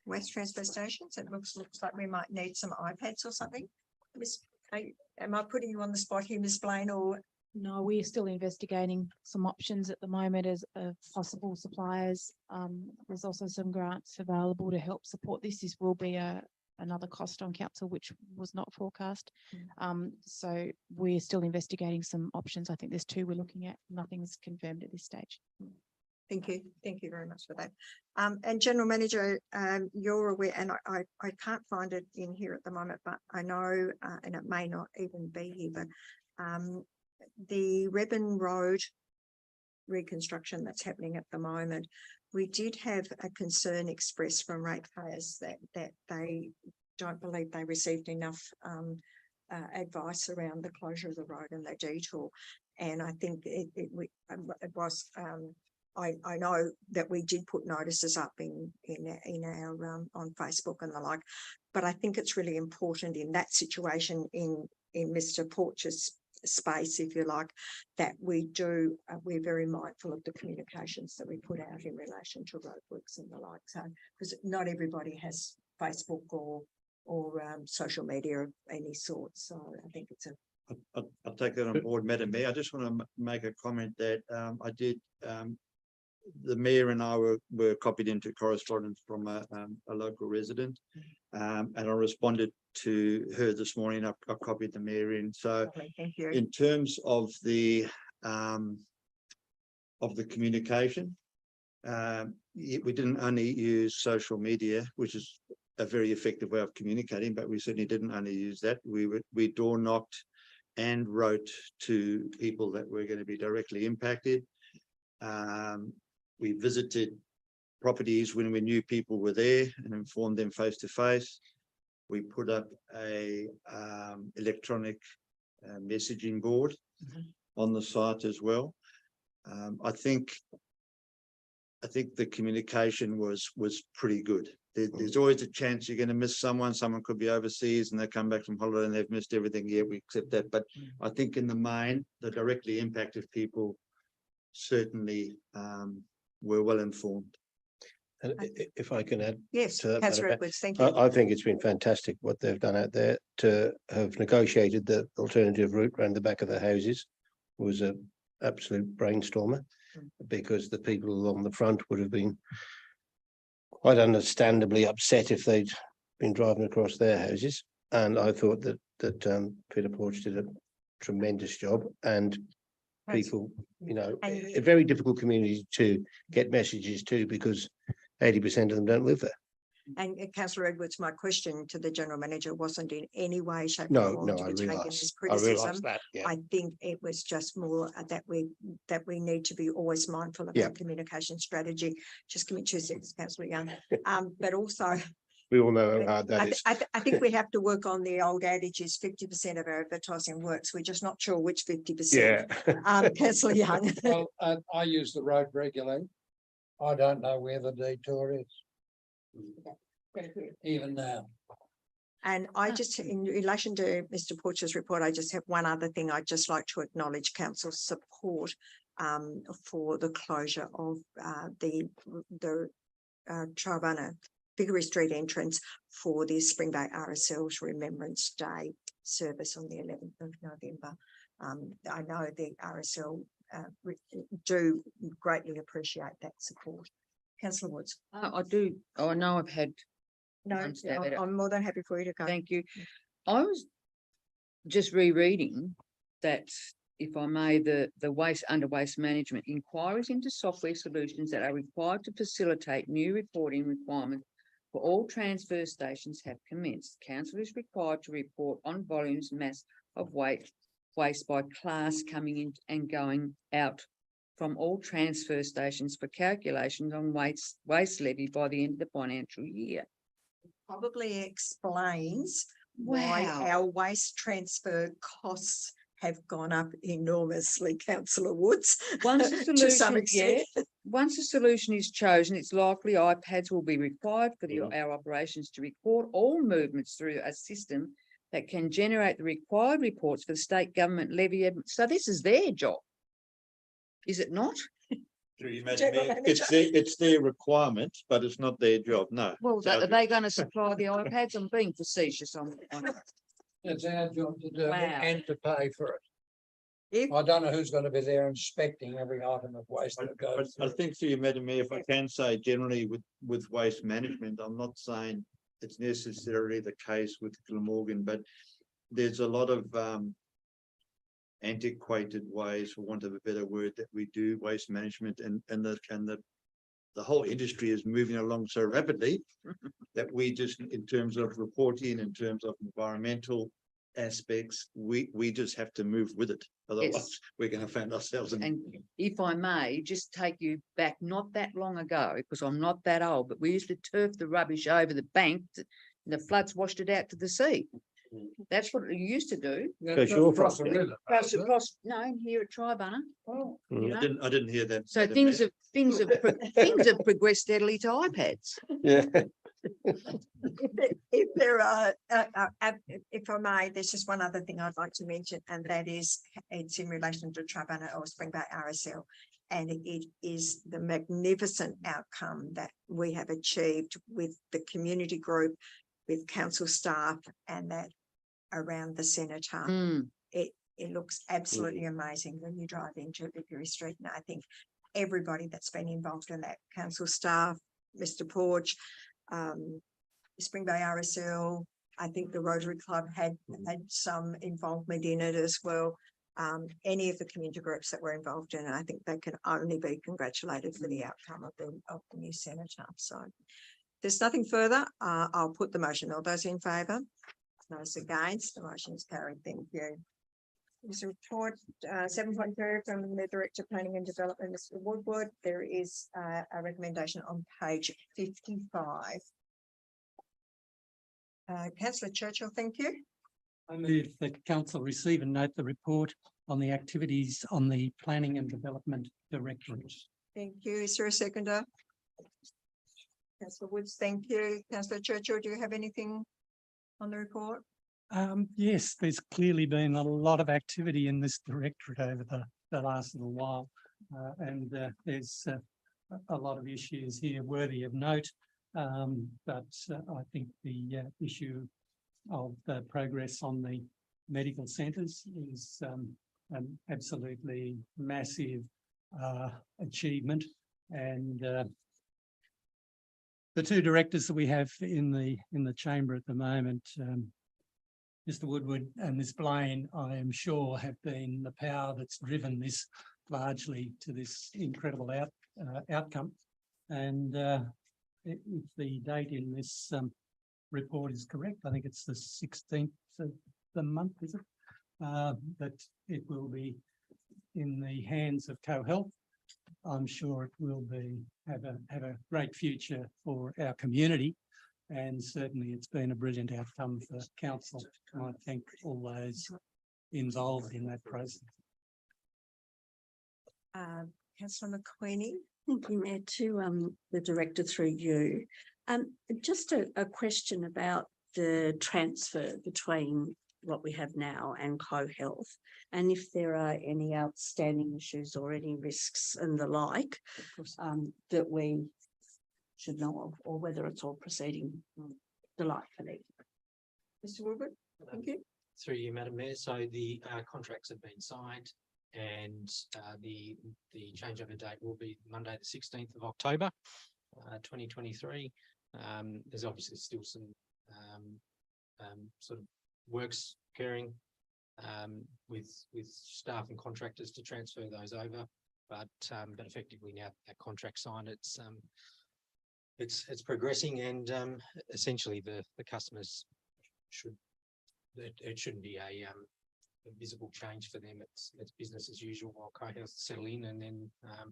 Speaker 1: waste transfer stations. It looks like we might need some iPads or something. Am I putting you on the spot here, Miss Blaine, or?
Speaker 10: No, we're still investigating some options at the moment as possible suppliers. There's also some grants available to help support this. This will be another cost on council, which was not forecast. So we're still investigating some options. I think there's 2 we're looking at. Nothing's confirmed at this stage.
Speaker 1: Thank you. Thank you very much for that. And General Manager, you're aware, and I can't find it in here at the moment, but I know, and it may not even be here, but the Rebben Road reconstruction that's happening at the moment, we did have a concern expressed from ratepayers that they don't believe they received enough advice around the closure of the road and the detour. And I think it was I know that we did put notices up in our on Facebook and the like, but I think it's really important in that situation in Mr. Porch's space, if you like, that we're very mindful of the communications that we put out in relation to roadworks and the like. So, because not everybody has Facebook or social media of any sort. So I think it's
Speaker 6: I'll take that on board, Madam Mayor. I just want to make a comment that I did the mayor and I were copied into correspondence from a local resident. And I responded to her this morning. I copied the mayor in. So
Speaker 1: Lovely, thank you.
Speaker 6: in terms of the communication, we didn't only use social media, which is a very effective way of communicating, but we certainly didn't only use that. We door knocked and wrote to people that were going to be directly impacted. We visited properties when we knew people were there and informed them face to face. We put up a electronic messaging board on the site as well. I think the communication was pretty good. There's always a chance you're going to miss someone. Someone could be overseas and they come back from holiday and they've missed everything. Yeah, we accept that. But I think in the main, the directly impacted people certainly were well informed.
Speaker 8: And if I can add,
Speaker 1: Yes,
Speaker 8: to that,
Speaker 1: councillor
Speaker 8: Madam
Speaker 1: Edwards, thank you.
Speaker 8: I think it's been fantastic what they've done out there to have negotiated the alternative route around the back of the houses. Was a absolute brainstormer, because the people along the front would have been quite understandably upset if they'd been driving across their houses. And I thought that Peter Porch did a tremendous job, and people, you know, a very difficult community to get messages to, because 80% of them don't live there.
Speaker 1: And councillor Edwards, my question to the general manager wasn't in any way, shape or
Speaker 8: No,
Speaker 1: form
Speaker 8: no,
Speaker 1: to
Speaker 8: I
Speaker 1: be taken as
Speaker 8: realise
Speaker 1: criticism.
Speaker 8: that. Yeah.
Speaker 1: I think it was just more that we need to be always mindful of
Speaker 8: Yeah.
Speaker 1: our communication strategy. Just give me 2 seconds, councillor Young. But also,
Speaker 8: We all know how hard that is.
Speaker 1: I think we have to work on the old adage is 50% of our advertising works. We're just not sure which 50%.
Speaker 8: Yeah.
Speaker 1: Councillor Young.
Speaker 2: Well, I use the road regularly. I don't know where the detour is, even now.
Speaker 1: And I just, in relation to Mr. Porch's report, I just have one other thing. I'd just like to acknowledge council's support for the closure of the Tribana Vickery Street entrance for the Springbank RSL's Remembrance Day service on the 11th of November. I know the RSL do greatly appreciate that support. Councillor Woods.
Speaker 5: I do. I know I've had.
Speaker 1: No,
Speaker 5: one stab at it.
Speaker 1: I'm more than happy for you to go.
Speaker 5: Thank you. I was just rereading that, if I may, the waste management inquiries into software solutions that are required to facilitate new reporting requirements for all transfer stations have commenced. Council is required to report on volumes mass of waste by class coming in and going out from all transfer stations for calculations on waste levy by the end of the financial year.
Speaker 1: Probably explains why
Speaker 5: Wow.
Speaker 1: our waste transfer costs have gone up enormously, councillor Woods.
Speaker 5: Once a
Speaker 1: to some
Speaker 5: solution,
Speaker 1: extent.
Speaker 5: once a solution is chosen, it's likely iPads will be required for our operations to record all movements through a system that can generate the required reports for the state government levy. So this is their job, is it not?
Speaker 6: It's their requirement, but it's not their job. No.
Speaker 5: Well,
Speaker 6: So-
Speaker 5: are they going to supply the iPads? I'm being facetious on.
Speaker 2: It's our job to do it
Speaker 5: Wow.
Speaker 2: and to pay for it.
Speaker 1: If-
Speaker 2: I don't know who's going to be there inspecting every item of waste that goes
Speaker 6: I
Speaker 2: through.
Speaker 6: think through you, Madam Mayor, if I can say generally with waste management, I'm not saying it's necessarily the case with Glamorgan, but there's a lot of antiquated ways, for want of a better word, that we do waste management, and the whole industry is moving along so rapidly that we just, in terms of reporting, in terms of environmental aspects, we just have to move with it. Otherwise, we're going to find ourselves in.
Speaker 5: And if I may, just take you back not that long ago, because I'm not that old, but we used to turf the rubbish over the bank and the floods washed it out to the sea. That's what we used to do.
Speaker 2: That's
Speaker 8: sure,
Speaker 2: across the
Speaker 8: yeah.
Speaker 2: river.
Speaker 5: Across, no, here at Tribana.
Speaker 2: Oh,
Speaker 5: You know?
Speaker 6: I didn't hear that.
Speaker 5: So
Speaker 6: Madam
Speaker 5: things
Speaker 6: Mayor.
Speaker 5: things have progressed steadily to iPads.
Speaker 8: Yeah.
Speaker 1: If there are, if I may, there's just one other thing I'd like to mention, and that is it's in relation to Tribana or Springbank RSL. And it is the magnificent outcome that we have achieved with the community group, with council staff, and that around the Senator.
Speaker 5: Mm.
Speaker 1: It looks absolutely amazing when you drive into Vickery Street. And I think everybody that's been involved in that, council staff, Mr. Porch, Spring Bay RSL. I think the Rotary Club had some involvement in it as well. Any of the community groups that were involved in it, I think they can only be congratulated for the outcome of the new senator. So if there's nothing further, I'll put the motion. All those in favour? Those against, the motion is carried. Thank you. This report 7.2 from the Director of Planning and Development, Mr. Woodward. There is a recommendation on page 55. Councillor Churchill, thank you.
Speaker 7: I move that council receive and note the report on the activities on the Planning and Development Directorate.
Speaker 1: Thank you. Is there a seconder? Councillor Woods, thank you. Councillor Churchill, do you have anything on the report?
Speaker 7: Yes, there's clearly been a lot of activity in this directorate over the last little while. And there's a lot of issues here worthy of note. But I think the issue of the progress on the medical centres is an absolutely massive achievement. And the two directors that we have in the chamber at the moment, Mr. Woodward and Ms. Blaine, I am sure have been the power that's driven this largely to this incredible outcome. And if the date in this report is correct, I think it's the 16th of the month, is it? That it will be in the hands of CoHealth. I'm sure it will have a great future for our community. And certainly it's been a brilliant outcome for council. And I thank all those involved in that process.
Speaker 1: Councillor McQueenie.
Speaker 4: Thank you, Mayor. To the director through you. Just a question about the transfer between what we have now and CoHealth, and if there are any outstanding issues or any risks and the like that we should know of, or whether it's all proceeding delightfully.
Speaker 1: Mr. Woodward, thank you.
Speaker 11: Through you, Madam Mayor. So the contracts have been signed, and the changeover date will be Monday, the 16th of October, 2023. There's obviously still some sort of works occurring with staff and contractors to transfer those over, but effectively now that contract signed, it's progressing, and essentially the customers it shouldn't be a visible change for them. It's business as usual while CoHealth settle in and then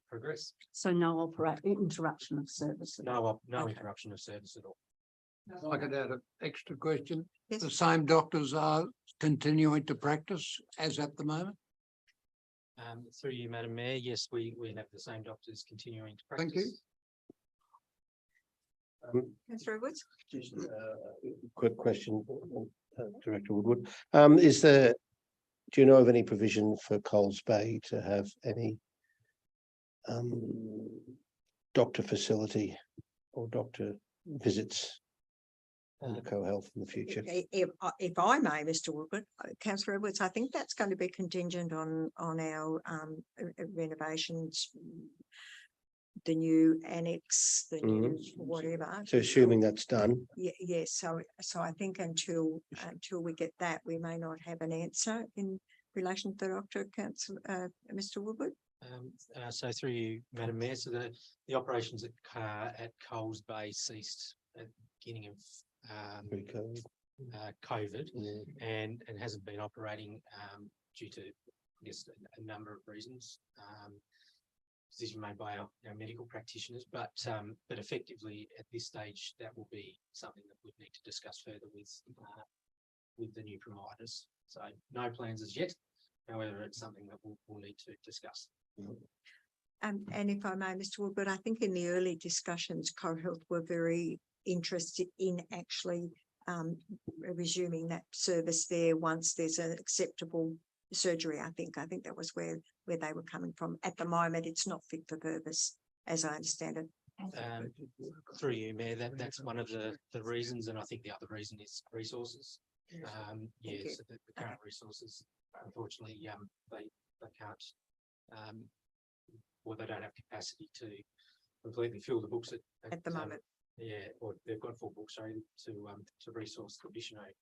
Speaker 11: progress.
Speaker 4: So no interruption of service.
Speaker 11: No
Speaker 4: Okay.
Speaker 11: interruption of service at all.
Speaker 2: If I could add an extra question.
Speaker 1: Yes.
Speaker 2: The same doctors are continuing to practice as at the moment?
Speaker 11: Through you, Madam Mayor, yes, we have the same doctors continuing to practice.
Speaker 2: Thank you.
Speaker 1: Councillor Woods.
Speaker 8: Just a quick question, Director Woodward. Do you know of any provision for Coles Bay to have any doctor facility or doctor visits under CoHealth in the future?
Speaker 1: If I may, Mr. Woodward, Councillor Edwards, I think that's going to be contingent on our renovations, the new annex, the new whatever.
Speaker 8: So assuming that's done,
Speaker 1: Yes, so I think until we get that, we may not have an answer in relation to the doctor, Mr. Woodward.
Speaker 11: So through you, Madam Mayor, so the operations at Coles Bay ceased at the beginning of
Speaker 8: pre-COVID.
Speaker 11: COVID, and hasn't been operating due to, I guess, a number of reasons. Decision made by our medical practitioners, but effectively at this stage that will be something that we'd need to discuss further with the new providers. So no plans as yet. However, it's something that we'll need to discuss.
Speaker 1: And if I may, Mr. Woodward, I think in the early discussions, CoHealth were very interested in actually resuming that service there once there's an acceptable surgery. I think that was where they were coming from. At the moment, it's not fit for purpose, as I understand it.
Speaker 11: Through you, Mayor, that's one of the reasons, and I think the other reason is resources. So the current resources, unfortunately, they can't or they don't have capacity to completely fill the books
Speaker 1: At the moment.
Speaker 11: Yeah, or they've got full books, sorry, to resource the missionary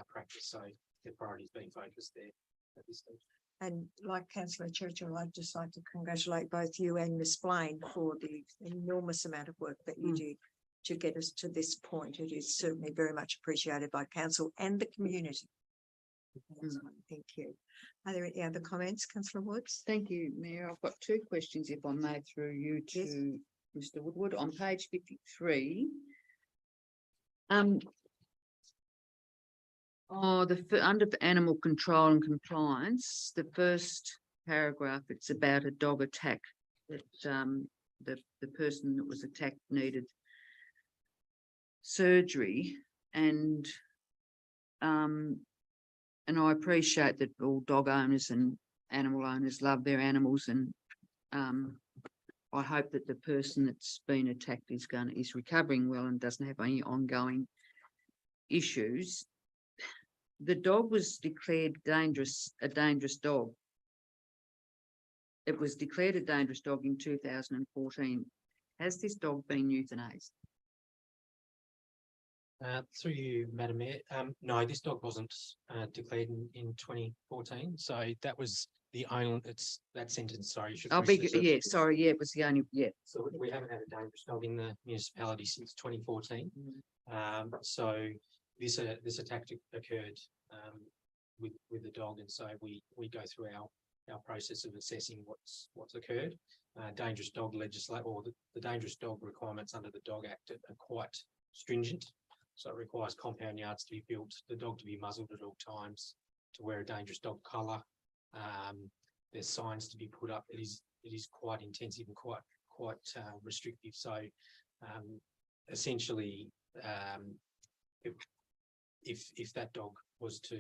Speaker 11: practice. So their priorities being focused there at this stage.
Speaker 1: And like Councillor Churchill, I'd just like to congratulate both you and Ms Blaine for the enormous amount of work that you did to get us to this point. It is certainly very much appreciated by council and the community. Thank you. Are there any other comments, Councillor Woods?
Speaker 5: Thank you, Mayor. I've got two questions, if I may, through you
Speaker 1: Yes.
Speaker 5: to Mr Woodward. On page 53, under animal control and compliance, the first paragraph, it's about a dog attack that the person that was attacked needed surgery, and I appreciate that all dog owners and animal owners love their animals, and I hope that the person that's been attacked is recovering well and doesn't have any ongoing issues. The dog was declared a dangerous dog. It was declared a dangerous dog in 2014. Has this dog been euthanized?
Speaker 11: Through you, Madam Mayor. No, this dog wasn't declared in 2014. So that was the only, it's that sentence, sorry.
Speaker 5: Oh, it was the only,
Speaker 11: So we haven't had a dangerous dog in the municipality since 2014. So this attack occurred with the dog, and so we go through our process of assessing what's occurred. Dangerous dog legislation, or the dangerous dog requirements under the Dog Act are quite stringent. So it requires compound yards to be built, the dog to be muzzled at all times, to wear a dangerous dog collar. There's signs to be put up. It is quite intensive and quite restrictive. So essentially, if that dog was to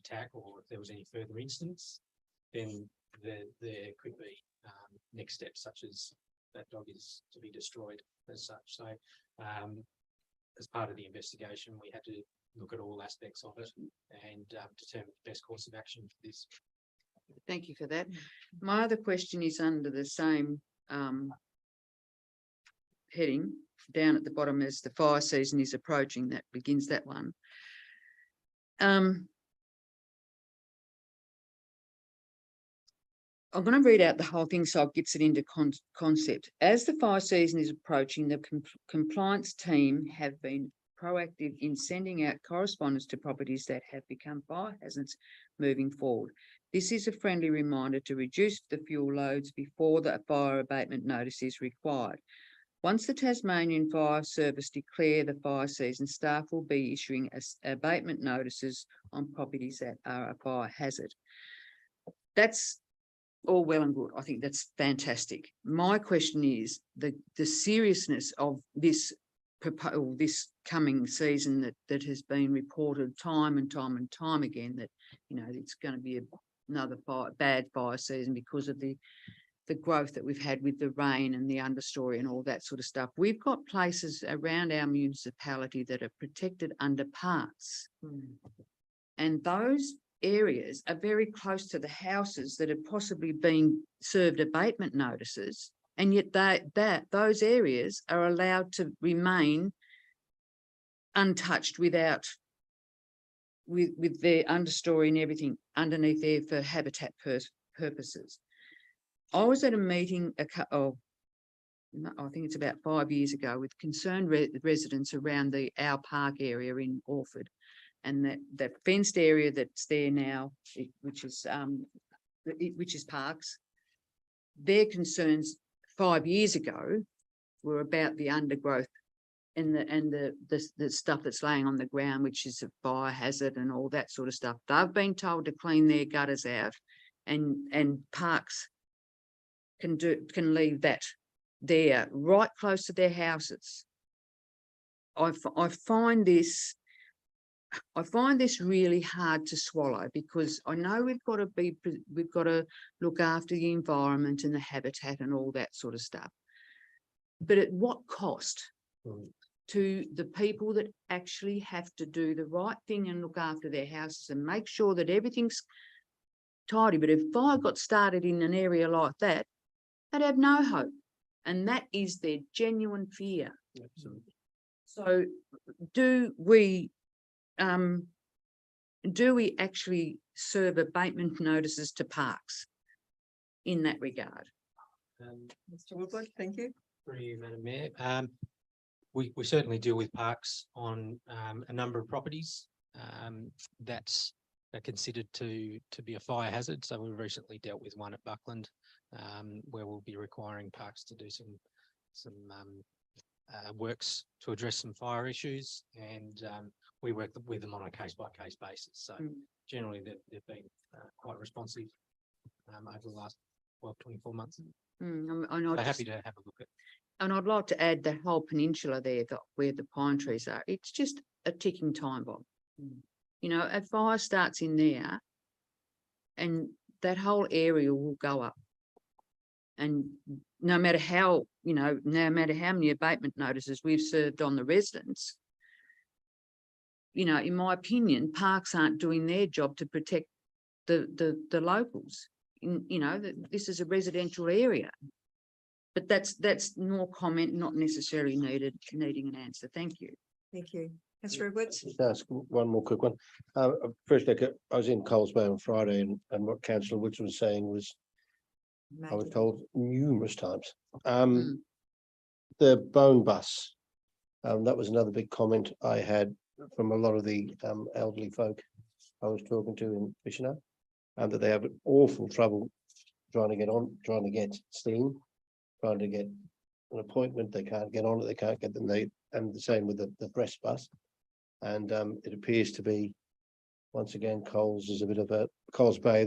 Speaker 11: attack, or if there was any further instance, then there could be next steps, such as that dog is to be destroyed as such. So as part of the investigation, we had to look at all aspects of it and determine the best course of action for this.
Speaker 5: Thank you for that. My other question is under the same heading, down at the bottom, as the fire season is approaching, that begins that one. I'm going to read out the whole thing so it gets it into concept. As the fire season is approaching, the compliance team have been proactive in sending out correspondence to properties that have become fire hazards moving forward. This is a friendly reminder to reduce the fuel loads before the fire abatement notice is required. Once the Tasmanian Fire Service declare the fire season, staff will be issuing abatement notices on properties that are a fire hazard. That's all well and good. I think that's fantastic. My question is the seriousness of this coming season that has been reported time and time again, that it's going to be another bad fire season because of the growth that we've had with the rain and the understory and all that sort of stuff. We've got places around our municipality that are protected under parks, and those areas are very close to the houses that have possibly been served abatement notices, and yet those areas are allowed to remain untouched with their understory and everything underneath there for habitat purposes. I was at a meeting I think it's about 5 years ago, with concerned residents around our park area in Orford. And that fenced area that's there now, which is parks, their concerns 5 years ago were about the undergrowth and the stuff that's laying on the ground, which is a fire hazard and all that sort of stuff. They've been told to clean their gutters out, and parks can leave that there right close to their houses. I find this really hard to swallow, because I know we've got to look after the environment and the habitat and all that sort of stuff. But at what cost to the people that actually have to do the right thing and look after their houses and make sure that everything's tidy? But if fire got started in an area like that, they'd have no hope. And that is their genuine fear.
Speaker 3: Absolutely.
Speaker 5: So do we actually serve abatement notices to parks in that regard?
Speaker 1: Mr Woodward, thank you.
Speaker 11: Through you, Madam Mayor. We certainly deal with parks on a number of properties that are considered to be a fire hazard. So we've recently dealt with one at Buckland where we'll be requiring parks to do some works to address some fire issues, and we work with them on a case-by-case basis. So generally they've been quite responsive over the last 12, 24 months.
Speaker 5: And
Speaker 11: So happy to have a look at.
Speaker 5: And I'd like to add the whole peninsula there, where the pine trees are. It's just a ticking time bomb. You know, a fire starts in there and that whole area will go up. And no matter how, no matter how many abatement notices we've served on the residents, in my opinion, parks aren't doing their job to protect the locals. This is a residential area. But that's more comment, not necessarily needing an answer. Thank you.
Speaker 1: Thank you. Councillor Woods.
Speaker 8: Just ask one more quick one. First, I was in Coles Bay on Friday, and what Councillor Woods was saying was, I was told numerous times. The bone bus, that was another big comment I had from a lot of the elderly folk I was talking to in Fishernow, and that they have awful trouble trying to get steam, trying to get an appointment. They can't get on it. They can't get them. And the same with the breast bus. And it appears to be, once again, Coles is a bit of a Coles Bay.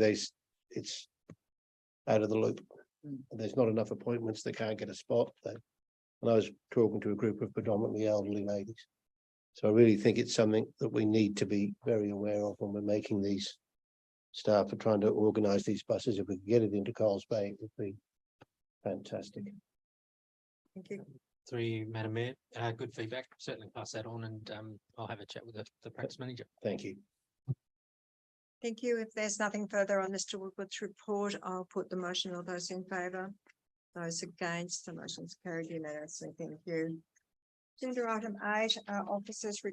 Speaker 8: It's out of the loop. There's not enough appointments. They can't get a spot. And I was talking to a group of predominantly elderly ladies. So I really think it's something that we need to be very aware of when we're making these staff are trying to organise these buses. If we could get it into Coles Bay, it would be fantastic.
Speaker 1: Thank you.
Speaker 11: Through you, Madam Mayor. Good feedback. Certainly pass that on, and I'll have a chat with the practice manager.
Speaker 8: Thank you.
Speaker 1: Thank you. If there's nothing further on Mr Woodward's report, I'll put the motion. All those in favour? Those against? The motion's carried unanimously. Thank you. Agenda item 8, officers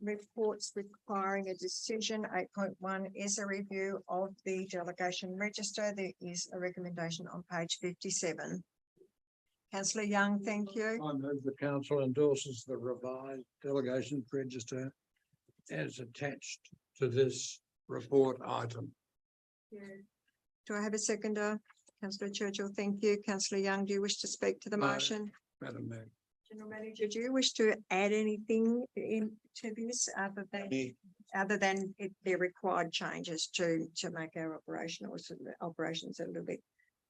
Speaker 1: reports requiring a decision. 8.1 is a review of the delegation register. There is a recommendation on page 57. Councillor Young, thank you.
Speaker 2: I move the council endorses the revised delegation register as attached to this report item.
Speaker 1: Do I have a seconder? Councillor Churchill, thank you. Councillor Young, do you wish to speak to the
Speaker 2: No.
Speaker 1: motion?
Speaker 2: Madam Mayor.
Speaker 1: General Manager, do you wish to add anything into this other than the required changes to make our operations a little bit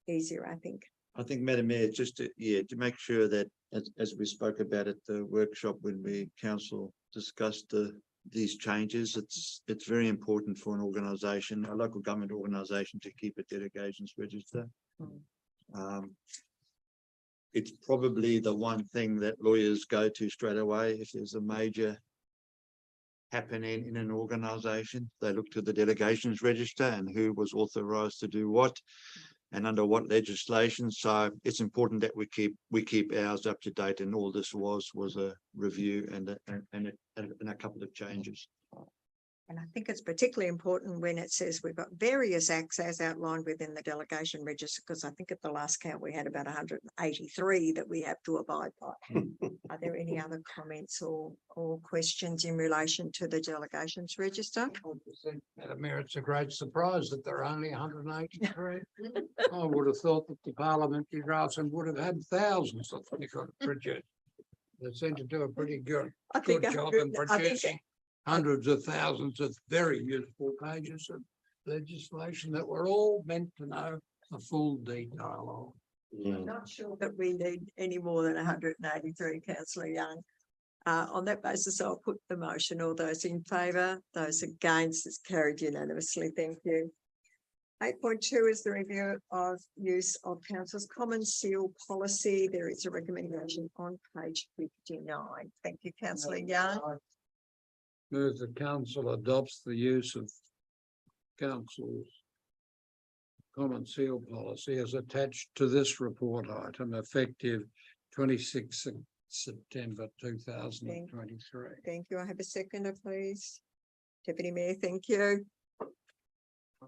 Speaker 1: easier, I think.
Speaker 6: I think, Madam Mayor, just to make sure that as we spoke about at the workshop when council discussed these changes, it's very important for an organisation, a local government organisation, to keep a delegations register. It's probably the one thing that lawyers go to straight away if there's a major happening in an organisation. They look to the delegations register and who was authorised to do what and under what legislation. So it's important that we keep ours up to date, and all this was a review and a couple of changes.
Speaker 1: And I think it's particularly important when it says we've got various acts as outlined within the delegation register, because I think at the last count we had about 183 that we have to abide by. Are there any other comments or questions in relation to the delegations register?
Speaker 2: Madam Mayor, it's a great surprise that there are only 183. I would have thought that the parliamentary draftsman would have had thousands of they could produce. They seem to do a pretty good job in producing hundreds of thousands of very useful pages of legislation that we're all meant to know the full detail of.
Speaker 1: I'm not sure that we need any more than 183, Councillor Young. On that basis, I'll put the motion. All those in favour, those against, it's carried unanimously. Thank you. 8.2 is the review of use of council's common seal policy. There is a recommendation on page 59. Thank you, Councillor Young.
Speaker 2: Move the council adopts the use of council's common seal policy as attached to this report item effective 26th of September 2023.
Speaker 1: Thank you. I have a seconder, please. Deputy Mayor, thank you.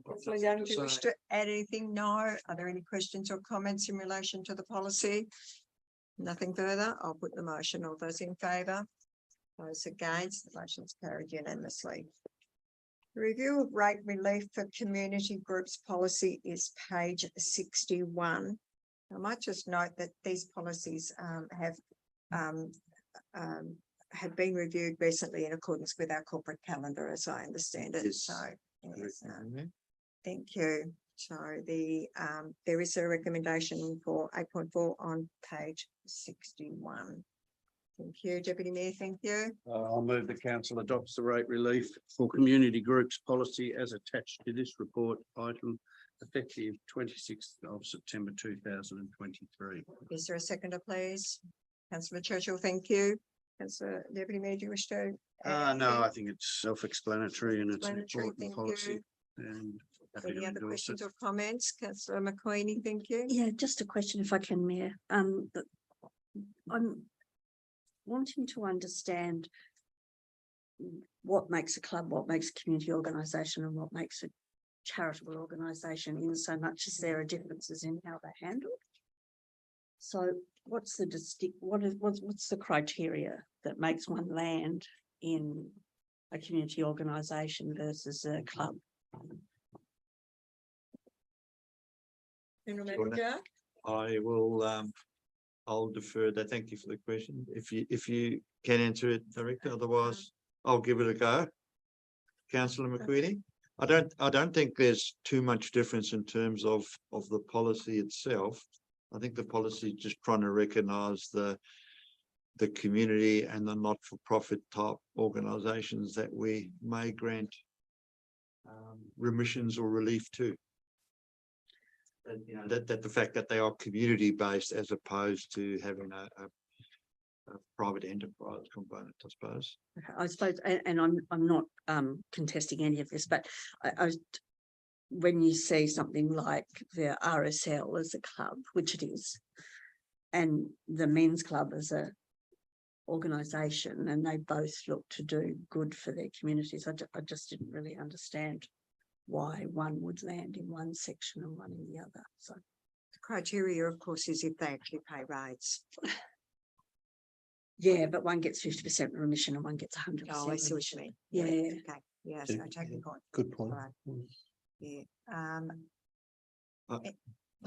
Speaker 1: Councillor Young, do you wish to add anything? No. Are there any questions or comments in relation to the policy? Nothing further. I'll put the motion. All those in favour? Those against? The motion's carried unanimously. The review of rate relief for community groups policy is page 61. I might just note that these policies have been reviewed recently in accordance with our corporate calendar, as I understand it.
Speaker 3: Yes.
Speaker 1: So, yes, thank you. So there is a recommendation for 8.4 on page 61. Thank you, Deputy Mayor. Thank you.
Speaker 3: I'll move the council adopts the rate relief for community groups policy as attached to this report item effective 26th of September 2023.
Speaker 1: Is there a seconder, please? Councillor Churchill, thank you. Councillor Deputy Mayor, do you wish to? add
Speaker 3: No,
Speaker 1: anything?
Speaker 3: I think it's self-explanatory and it's an
Speaker 1: Explanatory,
Speaker 3: important
Speaker 1: thank
Speaker 3: policy.
Speaker 1: you.
Speaker 3: And happy
Speaker 1: Any
Speaker 3: to
Speaker 1: other
Speaker 3: endorse
Speaker 1: questions
Speaker 3: it.
Speaker 1: or comments? Councillor McQueenie, thank you.
Speaker 4: Yeah, just a question if I can, Mayor. I'm wanting to understand what makes a club, what makes a community organisation and what makes a charitable organisation in so much as there are differences in how they're handled. So what's the what's the criteria that makes one land in a community organisation versus a club?
Speaker 1: General
Speaker 6: Sure.
Speaker 1: Manager,
Speaker 6: I will, I'll defer that. Thank you for the question. If you can answer it, Director, otherwise I'll give it a go. Councillor McQueenie, I don't think there's too much difference in terms of the policy itself. I think the policy is just trying to recognise the community and the not-for-profit type organisations that we may grant remissions or relief to. You know, that the fact that they are community-based as opposed to having a private enterprise component, I suppose.
Speaker 4: I suppose, and I'm not contesting any of this, but when you see something like the RSL as a club, which it is, and the men's club as a organisation, and they both look to do good for their communities, I just didn't really understand why one would land in one section and one in the other. So
Speaker 1: the criteria, of course, is if they actually pay rates.
Speaker 4: yeah, but one gets 50% remission and one gets 100%.
Speaker 1: Oh, I see what you mean.
Speaker 4: Yeah.
Speaker 1: Okay, yes, I take your point.
Speaker 8: Good point.
Speaker 1: Right. Yeah,
Speaker 6: I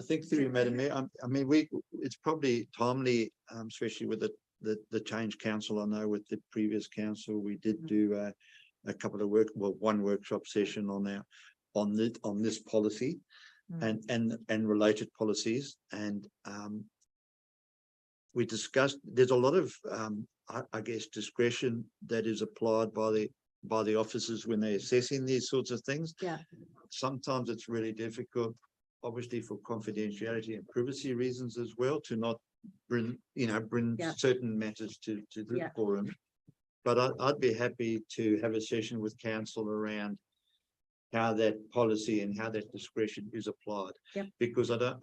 Speaker 6: think through you, Madam Mayor, I mean, it's probably timely, especially with the change council. I know with the previous council, we did do a couple of one workshop session on this policy and related policies. And we discussed, there's a lot of, I guess, discretion that is applied by the officers when they're assessing these sorts of things.
Speaker 4: Yeah.
Speaker 6: Sometimes it's really difficult, obviously for confidentiality and privacy reasons as well, to not bring certain matters to the forum. But I'd be happy to have a session with council around how that policy and how that discretion is applied.
Speaker 4: Yep.
Speaker 6: Because I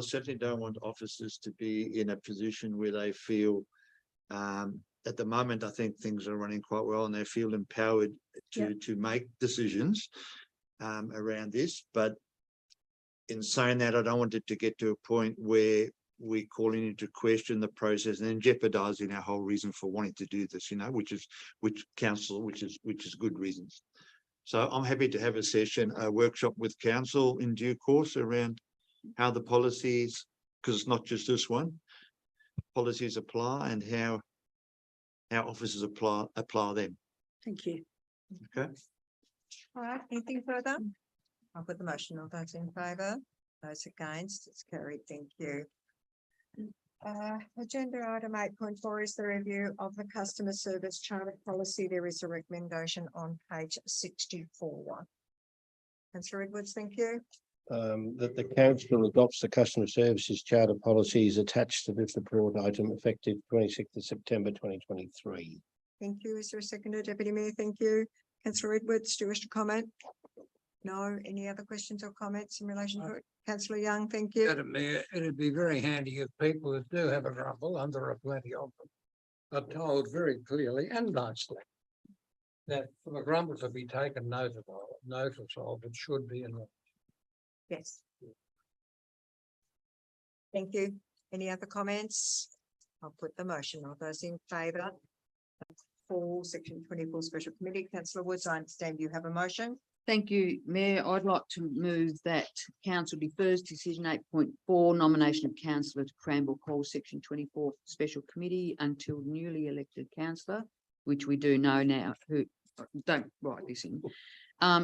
Speaker 6: certainly don't want officers to be in a position where they feel, at the moment, I think things are running quite well and they feel empowered to make decisions around this. But in saying that, I don't want it to get to a point where we calling into question the process and then jeopardizing our whole reason for wanting to do this, which is good reasons. So I'm happy to have a workshop with council in due course around how the policies, because it's not just this one, policies apply and how officers apply them.
Speaker 4: Thank you.
Speaker 6: Okay.
Speaker 1: all right, anything further? I'll put the motion. All those in favour, those against, it's carried. Thank you. Agenda item 8.4 is the review of the customer service charter policy. There is a recommendation on page 64. Councillor Edwards, thank you.
Speaker 8: That the council adopts the customer services charter policies attached to this report item effective 26th of September 2023.
Speaker 1: Thank you. Is there a seconder, Deputy Mayor? Thank you. Councillor Edwards, do you wish to comment? No, any other questions or comments in relation to it? Councillor Young, thank you.
Speaker 2: Madam Mayor, it'd be very handy if people that do have a grumble, and there are plenty of them, are told very clearly and nicely that for the grumble to be taken notice of, it should be in the.
Speaker 1: Yes. Thank you. Any other comments? I'll put the motion. All those in favour? For section 24 special committee, councillor Woods, I understand you have a motion.
Speaker 5: Thank you, Mayor. I'd like to move that council defers decision 8.4 nomination of councillor to Cranbrook Hall, section 24 special committee until newly elected councillor, which we do know now, who don't write this in,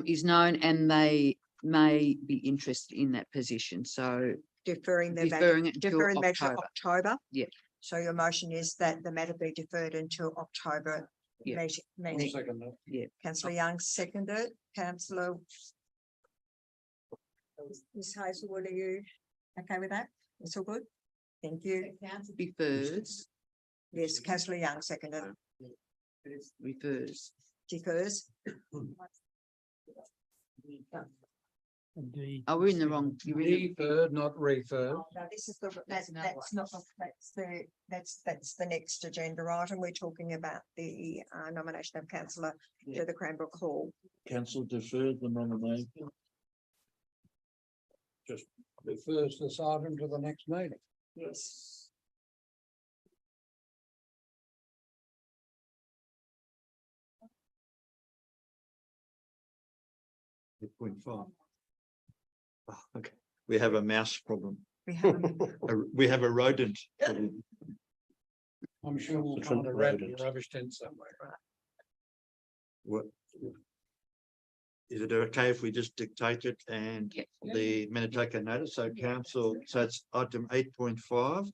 Speaker 5: is known and they may be interested in that position. So
Speaker 1: Deferring the matter,
Speaker 5: deferring it until
Speaker 1: deferring matter to
Speaker 5: October.
Speaker 1: October.
Speaker 5: Yeah.
Speaker 1: So your motion is that the matter be deferred until October.
Speaker 5: Yeah.
Speaker 1: Meeting.
Speaker 2: Second that.
Speaker 1: Councillor Young seconded, councillor. Ms Hazelwood, are you okay with that? It's all good? Thank you.
Speaker 5: Defers,
Speaker 1: Yes, councillor Young seconded,
Speaker 5: refers.
Speaker 1: defers.
Speaker 7: Indeed.
Speaker 5: Oh, we're in the wrong. You're in the-
Speaker 2: Deferred, not referred.
Speaker 1: No, this is the,
Speaker 5: That's another
Speaker 1: that's not, that's the next agenda item. We're talking about the nomination of councillor to the Cranbrook Hall.
Speaker 6: Council deferred the nomination.
Speaker 2: Refers this item to the next meeting.
Speaker 1: Yes.
Speaker 6: Eight point five. Okay, we have a mouse problem.
Speaker 1: We have,
Speaker 6: We have a rodent. problem.
Speaker 2: I'm sure we'll
Speaker 8: It's
Speaker 2: find a
Speaker 8: not
Speaker 2: rat
Speaker 8: rodent.
Speaker 2: rubbish tin somewhere.
Speaker 6: What? Is it okay if we just dictate it and
Speaker 5: Yeah.
Speaker 6: the minute take a notice? So council, so it's item 8.5.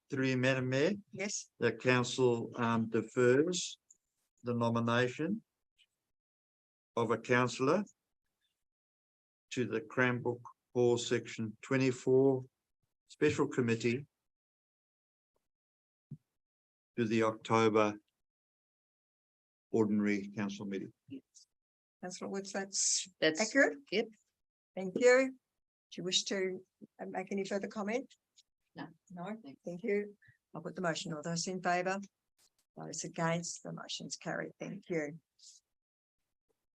Speaker 6: Through Madam Mayor,
Speaker 1: yes,
Speaker 6: the council defers the nomination of a councillor to the Cranbrook Hall section 24 special committee to the October ordinary council meeting.
Speaker 1: councillor Woods, that's
Speaker 5: That's
Speaker 1: accurate?
Speaker 5: Yep.
Speaker 1: Thank you. Do you wish to make any further comment?
Speaker 5: No.
Speaker 1: No, thank you. I'll put the motion. All those in favour? Those against, the motion's carried. Thank you.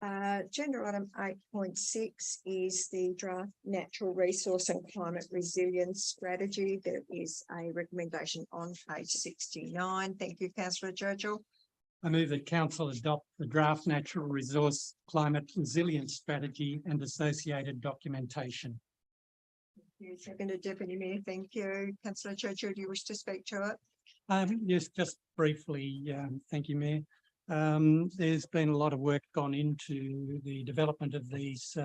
Speaker 1: Agenda item 8.6 is the draft natural resource and climate resilience strategy. There is a recommendation on page 69. Thank you, councillor Churchill.
Speaker 7: I move that council adopt the draft natural resource climate resilience strategy and associated documentation.
Speaker 1: You seconded, Deputy Mayor. Thank you. Councillor Churchill, do you wish to speak to it?
Speaker 7: Yes, just briefly, thank you, Mayor. There's been a lot of work gone into the development of these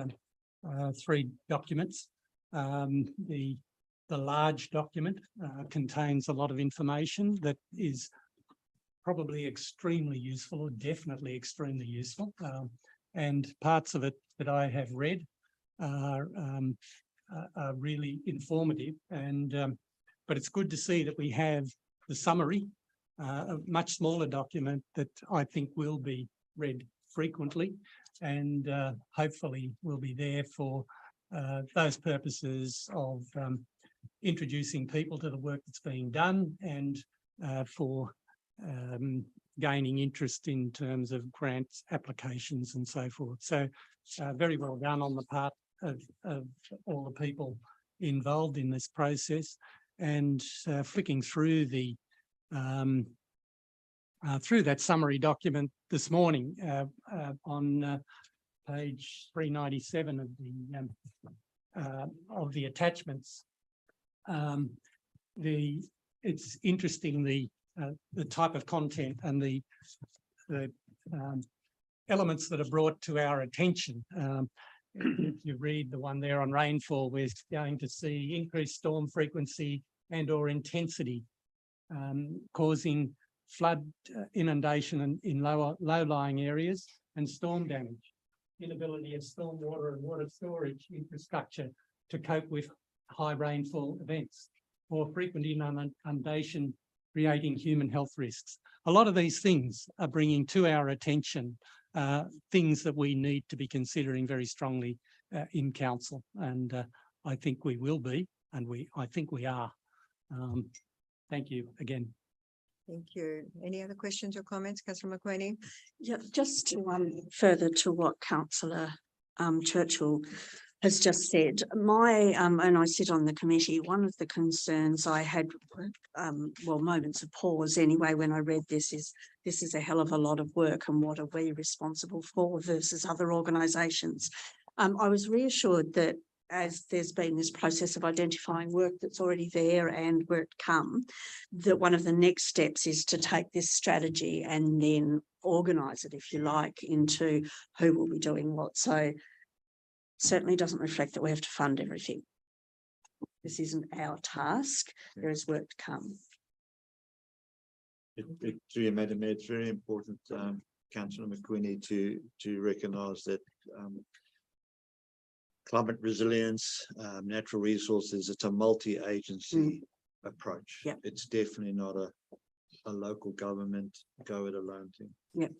Speaker 7: three documents. The large document contains a lot of information that is probably extremely useful, or definitely extremely useful. And parts of it that I have read are really informative, and but it's good to see that we have the summary, a much smaller document that I think will be read frequently, and hopefully will be there for those purposes of introducing people to the work that's being done, and for gaining interest in terms of grants, applications and so forth. So very well done on the part of all the people involved in this process. And flicking through the through that summary document this morning on page 397 of the attachments, it's interesting the type of content and the elements that are brought to our attention. If you read the one there on rainfall, we're going to see increased storm frequency and or intensity, causing flood inundation in low-lying areas and storm damage, inability of stormwater and water storage infrastructure to cope with high rainfall events, or frequent inundation creating human health risks. A lot of these things are bringing to our attention things that we need to be considering very strongly in council. And I think we will be, and I think we are. Thank you again.
Speaker 1: Thank you. Any other questions or comments, councillor McQueenie?
Speaker 4: Yeah, just to further to what councillor Churchill has just said, and I sit on the committee, one of the concerns I had, well, moments of pause anyway, when I read this is a hell of a lot of work, and what are we responsible for versus other organisations? I was reassured that as there's been this process of identifying work that's already there and where it come, that one of the next steps is to take this strategy and then organise it, if you like, into who will be doing what. So certainly doesn't reflect that we have to fund everything. This isn't our task. There is work to come.
Speaker 6: Through you, Madam Mayor, it's very important, councillor McQueenie, to recognise that climate resilience, natural resources, it's a multi-agency approach.
Speaker 4: Yep.
Speaker 6: It's definitely not a local government go it alone thing.
Speaker 4: Yep.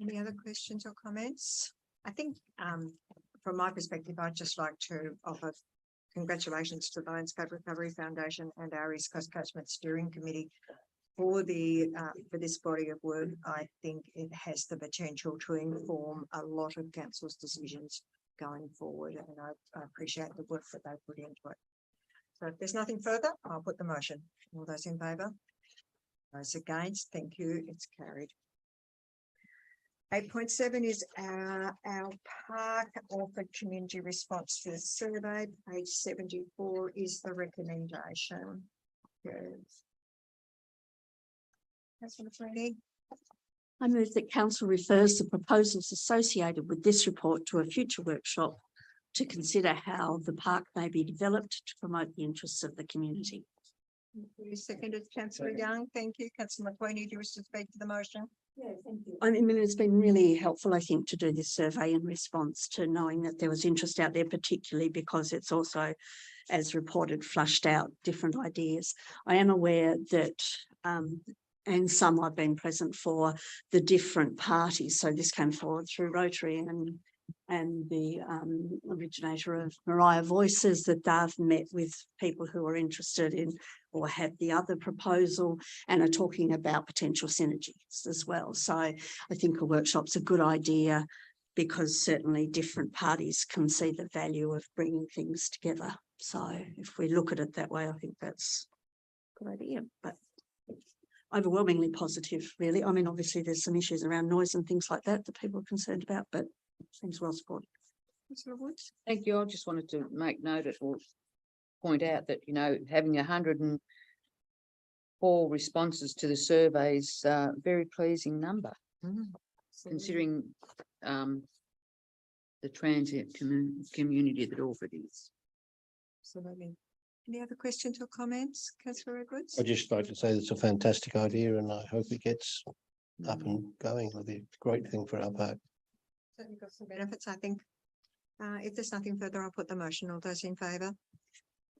Speaker 1: Any other questions or comments? I think from my perspective, I'd just like to offer congratulations to the Landscape Recovery Foundation and our East Coast Catchment Steering Committee for this body of work. I think it has the potential to inform a lot of council's decisions going forward, and I appreciate the work that they put into it. So if there's nothing further, I'll put the motion. All those in favour? Those against? Thank you. It's carried. 8.7 is our park offered community response to the survey. Page 74 is the recommendation. Councillor McQueenie.
Speaker 4: I move that council refers the proposals associated with this report to a future workshop to consider how the park may be developed to promote the interests of the community.
Speaker 1: You seconded, councillor Young. Thank you. Councillor McQueenie, do you wish to speak to the motion?
Speaker 4: Yeah, thank you. I mean, it's been really helpful, I think, to do this survey in response to knowing that there was interest out there, particularly because it's also, as reported, flushed out different ideas. I am aware that, and some I've been present for, the different parties. So this came forward through Rotary and the originator of Mariah Voices, that they've met with people who are interested in or have the other proposal and are talking about potential synergies as well. So I think a workshop's a good idea because certainly different parties can see the value of bringing things together. So if we look at it that way, I think that's a good idea, but overwhelmingly positive, really. I mean, obviously there's some issues around noise and things like that that people are concerned about, but seems well supported.
Speaker 1: Councillor Woods.
Speaker 5: Thank you. I just wanted to make note of or point out that, you know, having 104 responses to the survey is a very pleasing number, considering the transient community that Orford is.
Speaker 1: Absolutely. Any other questions or comments, councillor Edwards?
Speaker 8: I'd just like to say it's a fantastic idea and I hope it gets up and going. It'll be a great thing for our park.
Speaker 1: Certainly got some benefits, I think. If there's nothing further, I'll put the motion. All those in favour?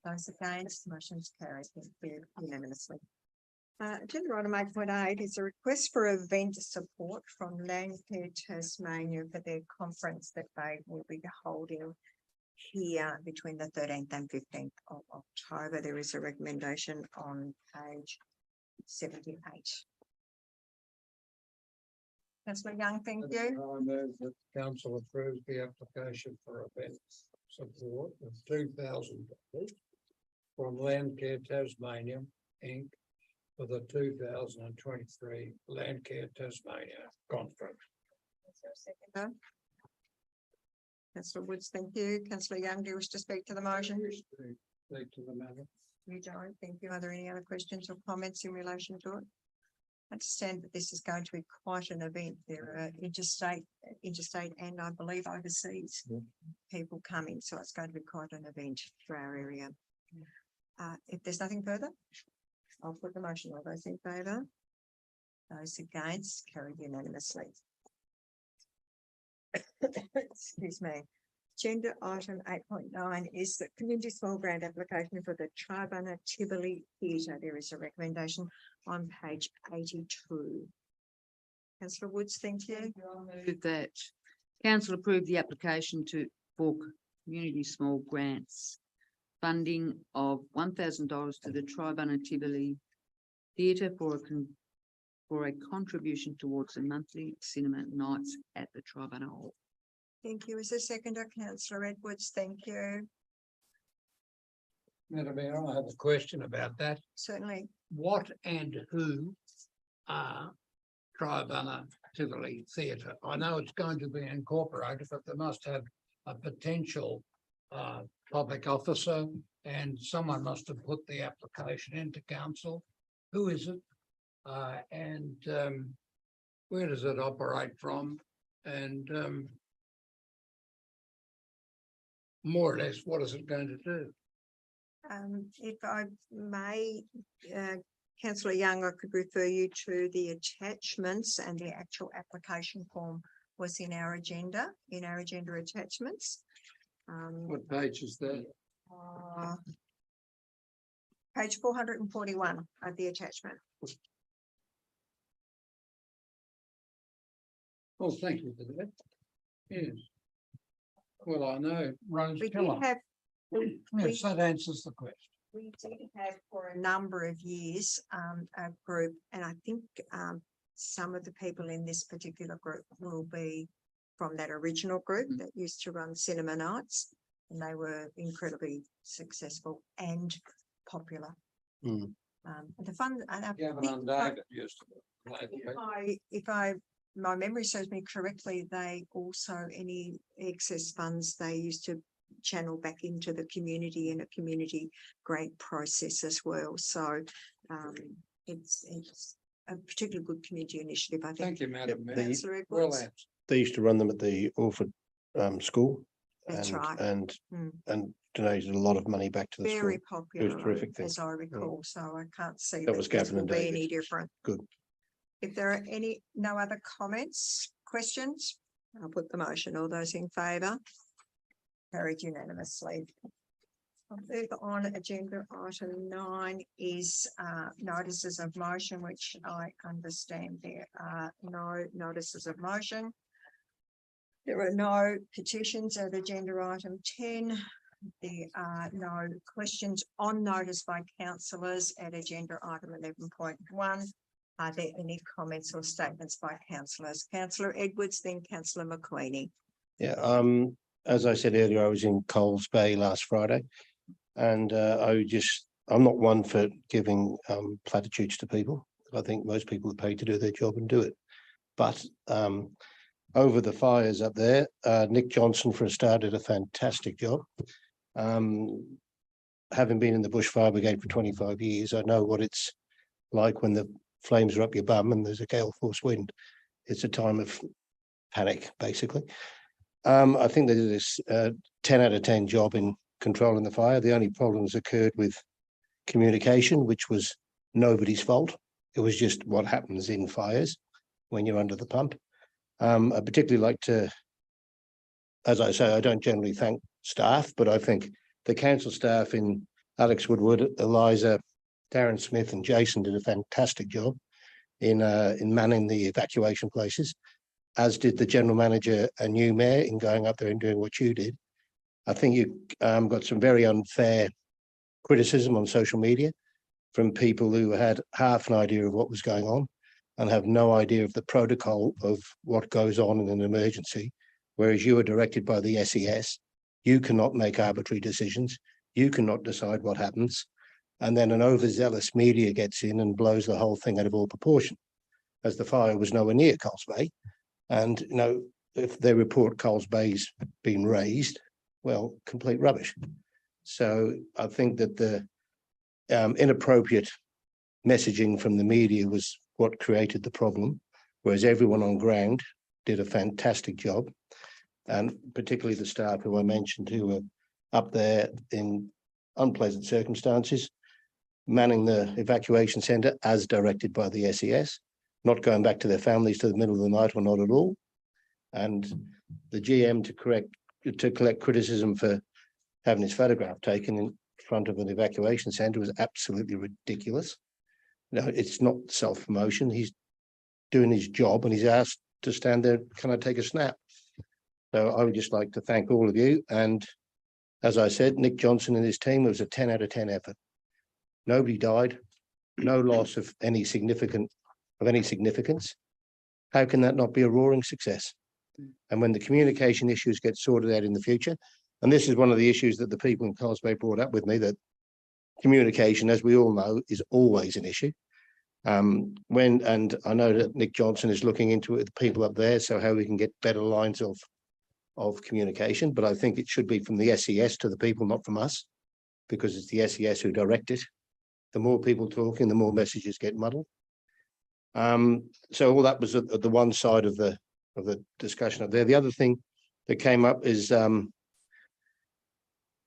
Speaker 1: Those against? Motion's carried. Thank you unanimously. Agenda item 8.8 is a request for event support from Landcare Tasmania for their conference that they will be holding here between the 13th and 15th of October. There is a recommendation on page 78. Councillor Young, thank you.
Speaker 2: I move that council approves the application for event support of $2,000 from Landcare Tasmania Inc. for the 2023 Landcare Tasmania Conference.
Speaker 1: Is there a seconder? Councillor Woods, thank you. Councillor Young, do you wish to speak to the motion?
Speaker 2: Speak to the matter.
Speaker 1: You don't. Thank you. Are there any other questions or comments in relation to it? I understand that this is going to be quite an event. There are interstate and I believe overseas people coming. So it's going to be quite an event for our area. If there's nothing further, I'll put the motion. All those in favour? Those against? Carried unanimously. Excuse me. Agenda item 8.9 is the community small grant application for the Tribunna Tivoli Theatre. There is a recommendation on page 82. Councillor Woods, thank you.
Speaker 5: Move that council approve the application for community small grants funding of $1,000 to the Tribunal Tivoli Theatre for a contribution towards the monthly cinema nights at the Tribunal Hall.
Speaker 1: Thank you. Is there a seconder? Councillor Edwards, thank you.
Speaker 2: Madam Mayor, I have a question about that.
Speaker 1: Certainly.
Speaker 2: What and who are Tribunal Tivoli Theatre? I know it's going to be incorporated, but they must have a potential public officer, and someone must have put the application into council. Who is it? And where does it operate from? And more or less, what is it going to do?
Speaker 1: If I may, councillor Young, I could refer you to the attachments, and the actual application form was in our agenda attachments.
Speaker 2: What page is that?
Speaker 1: Page 441 of the attachment.
Speaker 2: Oh, thank you for that. Yes. Well, I know Rose
Speaker 1: We did
Speaker 2: Keller.
Speaker 1: have,
Speaker 2: Yes, that answers the question.
Speaker 1: we did have for a number of years, a group, and I think, some of the people in this particular group will be from that original group that used to run cinema nights, and they were incredibly successful and popular.
Speaker 8: Mm.
Speaker 1: The fund, and I
Speaker 2: Gavin
Speaker 1: think
Speaker 2: and David used to play the
Speaker 1: if my memory serves me correctly, they also, any excess funds they used to channel back into the community in a community grant process as well. So it's a particularly good community initiative, I think.
Speaker 2: Thank you, Madam
Speaker 8: Yep,
Speaker 2: Mayor.
Speaker 8: the-
Speaker 1: Councillor
Speaker 2: Well
Speaker 1: Edwards.
Speaker 2: answered.
Speaker 8: They used to run them at the Orford school.
Speaker 1: That's
Speaker 8: and-
Speaker 1: right.
Speaker 8: And
Speaker 1: Mm.
Speaker 8: donated a lot of money back to the school.
Speaker 1: Very popular,
Speaker 8: terrific thing.
Speaker 1: as I recall, so I can't see
Speaker 8: That was
Speaker 1: this
Speaker 8: Gavin
Speaker 1: will
Speaker 8: and
Speaker 1: be any
Speaker 8: David.
Speaker 1: different.
Speaker 8: Good.
Speaker 1: If there are no other comments, questions, I'll put the motion. All those in favour? Carried unanimously. I'll move on. Agenda item 9 is notices of motion, which I understand there are no notices of motion. There are no petitions at agenda item 10. There are no questions on notice by councillors at agenda item 11.1. Are there any comments or statements by councillors? Councillor Edwards, then councillor McQueenie.
Speaker 8: Yeah, as I said earlier, I was in Coles Bay last Friday. And I'm not one for giving platitudes to people. I think most people are paid to do their job and do it. But over the fires up there, Nick Johnson, for a start, did a fantastic job. Having been in the Bushfire Brigade for 25 years, I know what it's like when the flames are up your bum and there's a gale force wind. It's a time of panic, basically. I think they did this 10 out of 10 job in controlling the fire. The only problems occurred with communication, which was nobody's fault. It was just what happens in fires when you're under the pump. I particularly like to, as I say, I don't generally thank staff, but I think the council staff in Alex Woodward, Eliza, Darren Smith and Jason did a fantastic job in manning the evacuation places, as did the general manager and new mayor in going up there and doing what you did. I think you got some very unfair criticism on social media from people who had half an idea of what was going on and have no idea of the protocol of what goes on in an emergency, whereas you are directed by the SES. You cannot make arbitrary decisions. You cannot decide what happens. And then an overzealous media gets in and blows the whole thing out of all proportion, as the fire was nowhere near Coles Bay. And, you know, if they report Coles Bay's been raised, well, complete rubbish. So I think that the inappropriate messaging from the media was what created the problem, whereas everyone on ground did a fantastic job. And particularly the staff who I mentioned who were up there in unpleasant circumstances, manning the evacuation centre as directed by the SES, not going back to their families to the middle of the night or not at all. And the GM to collect criticism for having his photograph taken in front of an evacuation centre was absolutely ridiculous. No, it's not self-promotion. He's doing his job and he's asked to stand there, can I take a snap? So I would just like to thank all of you. And as I said, Nick Johnson and his team, it was a 10 out of 10 effort. Nobody died, no loss of any significance. How can that not be a roaring success? And when the communication issues get sorted out in the future, and this is one of the issues that the people in Carl's Bay brought up with me, that communication, as we all know, is always an issue. And I know that Nick Johnson is looking into it with people up there, so how we can get better lines of communication, but I think it should be from the SES to the people, not from us, because it's the SES who direct it. The more people talking, the more messages get muddled. So all that was at the one side of the discussion up there. The other thing that came up is from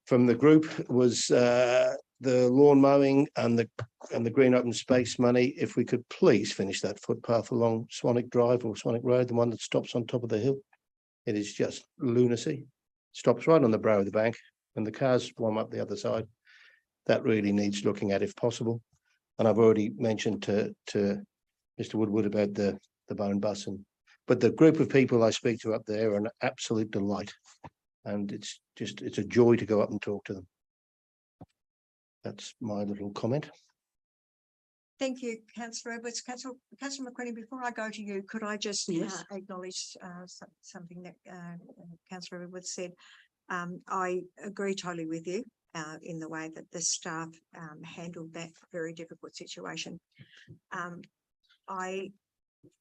Speaker 8: the group was the lawn mowing and the green open space money. If we could please finish that footpath along Swanwick Drive or Swanwick Road, the one that stops on top of the hill. It is just lunacy. Stops right on the brow of the bank and the cars warm up the other side. That really needs looking at if possible. And I've already mentioned to Mr. Woodward about the bone bus, but the group of people I speak to up there are an absolute delight. And it's a joy to go up and talk to them. That's my little comment.
Speaker 1: Thank you, Councillor Edwards. Councillor McQueen, before I go to you, could I just
Speaker 4: Yes.
Speaker 1: acknowledge something that Councillor Edwards said? I agree totally with you in the way that the staff handled that very difficult situation.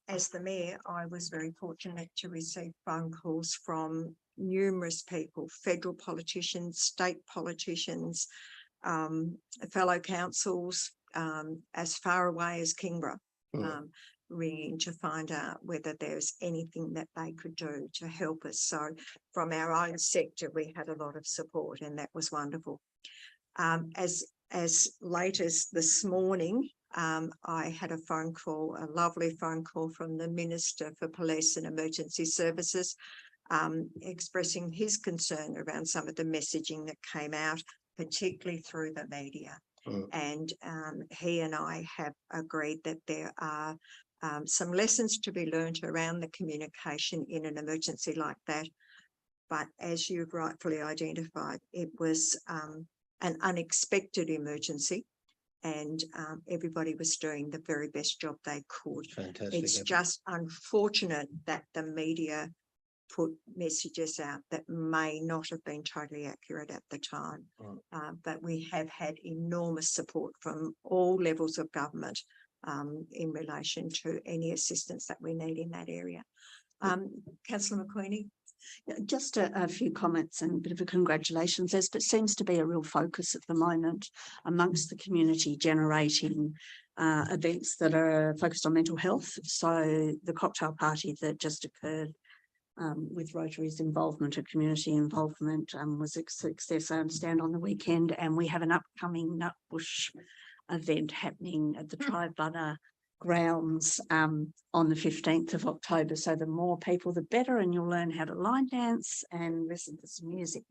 Speaker 1: As the mayor, I was very fortunate to receive phone calls from numerous people, federal politicians, state politicians, fellow councils, as far away as Kingborough, ringing to find out whether there's anything that they could do to help us. So from our own sector, we had a lot of support, and that was wonderful. As late as this morning, I had a phone call, a lovely phone call from the Minister for Police and Emergency Services, expressing his concern around some of the messaging that came out, particularly through the media. And he and I have agreed that there are some lessons to be learned around the communication in an emergency like that. But as you've rightfully identified, it was an unexpected emergency, and everybody was doing the very best job they could.
Speaker 8: Fantastic.
Speaker 1: It's just unfortunate that the media put messages out that may not have been totally accurate at the time. But we have had enormous support from all levels of government in relation to any assistance that we need in that area. Councillor McQueenie.
Speaker 4: Just a few comments and a bit of a congratulations. There seems to be a real focus at the moment amongst the community generating events that are focused on mental health. So the cocktail party that just occurred with Rotary's involvement, or community involvement, was a success, I understand, on the weekend. And we have an upcoming Nutbush event happening at the Tri-Bunner grounds on the 15th of October. So the more people, the better, and you'll learn how to line dance and listen to some music.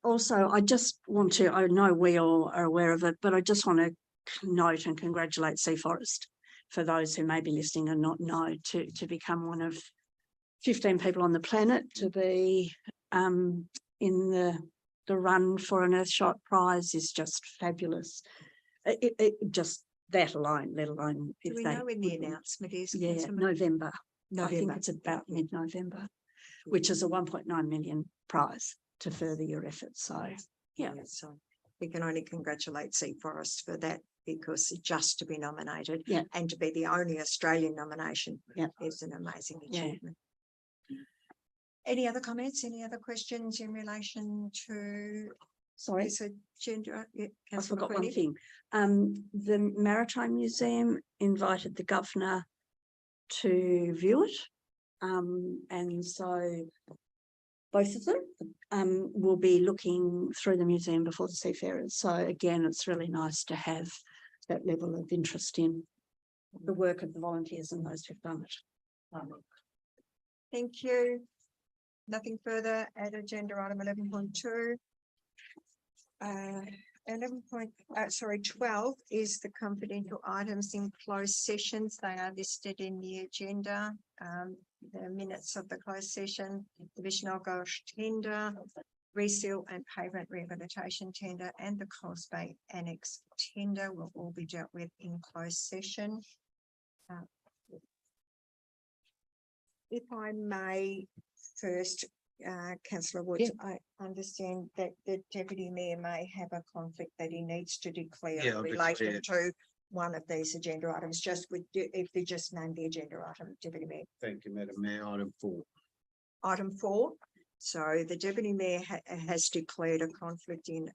Speaker 4: Also, I just want to, I know we all are aware of it, but I just want to note and congratulate Sea Forest for those who may be listening and not know, to become one of 15 people on the planet to be in the run for an Earthshot prize is just fabulous. It just that alone, let alone if
Speaker 1: Do we know when the announcement is?
Speaker 4: Yeah,
Speaker 1: Councillor
Speaker 4: November. I think
Speaker 1: November.
Speaker 4: it's about mid-November, which is a 1.9 million prize to further your efforts. So yeah.
Speaker 1: So we can only congratulate Sea Forest for that, because just to be nominated and to be the only Australian nomination is an amazing achievement. Any other comments? Any other questions in relation to
Speaker 4: Sorry,
Speaker 1: this agenda? Yeah,
Speaker 4: I
Speaker 1: Councillor
Speaker 4: forgot one
Speaker 1: McQueenie.
Speaker 4: thing. The Maritime Museum invited the governor to view it. And so both of them will be looking through the museum before the seafarers. So again, it's really nice to have that level of interest in the work of the volunteers and those who've done it.
Speaker 1: Thank you. Nothing further at agenda item 11.2. 12 is the confidential items in closed sessions. They are listed in the agenda. The minutes of the closed session, Division Gosh tender, reseal and pavement rehabilitation tender, and the Coles Bay Annex tender will all be dealt with in closed session. If I may first, councillor Woods, I understand that the deputy mayor may have a conflict that he needs to
Speaker 3: Yeah,
Speaker 1: declare
Speaker 3: I'll
Speaker 1: related to one of these agenda items, just with, if they just name the agenda item, deputy mayor.
Speaker 3: Thank you, Madam Mayor. Item 4.
Speaker 1: Item 4, so the deputy mayor has declared a conflict in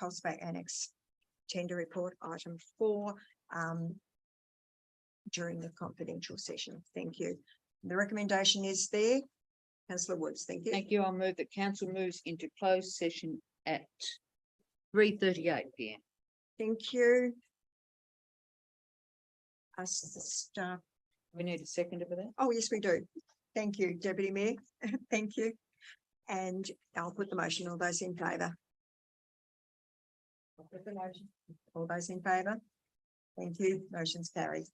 Speaker 1: Coles Bay Annex tender report, item 4, during the confidential session. Thank you. The recommendation is there. Councillor Woods, thank you.
Speaker 5: Thank you. I'll move that council moves into closed session at 3:38 PM.
Speaker 1: Thank you. Us, the staff.
Speaker 5: We need a second for that.
Speaker 1: Oh, yes, we do. Thank you, Deputy Mayor. Thank you. And I'll put the motion. All those in favour? I'll put the motion. All those in favour? Thank you. Motion's carried.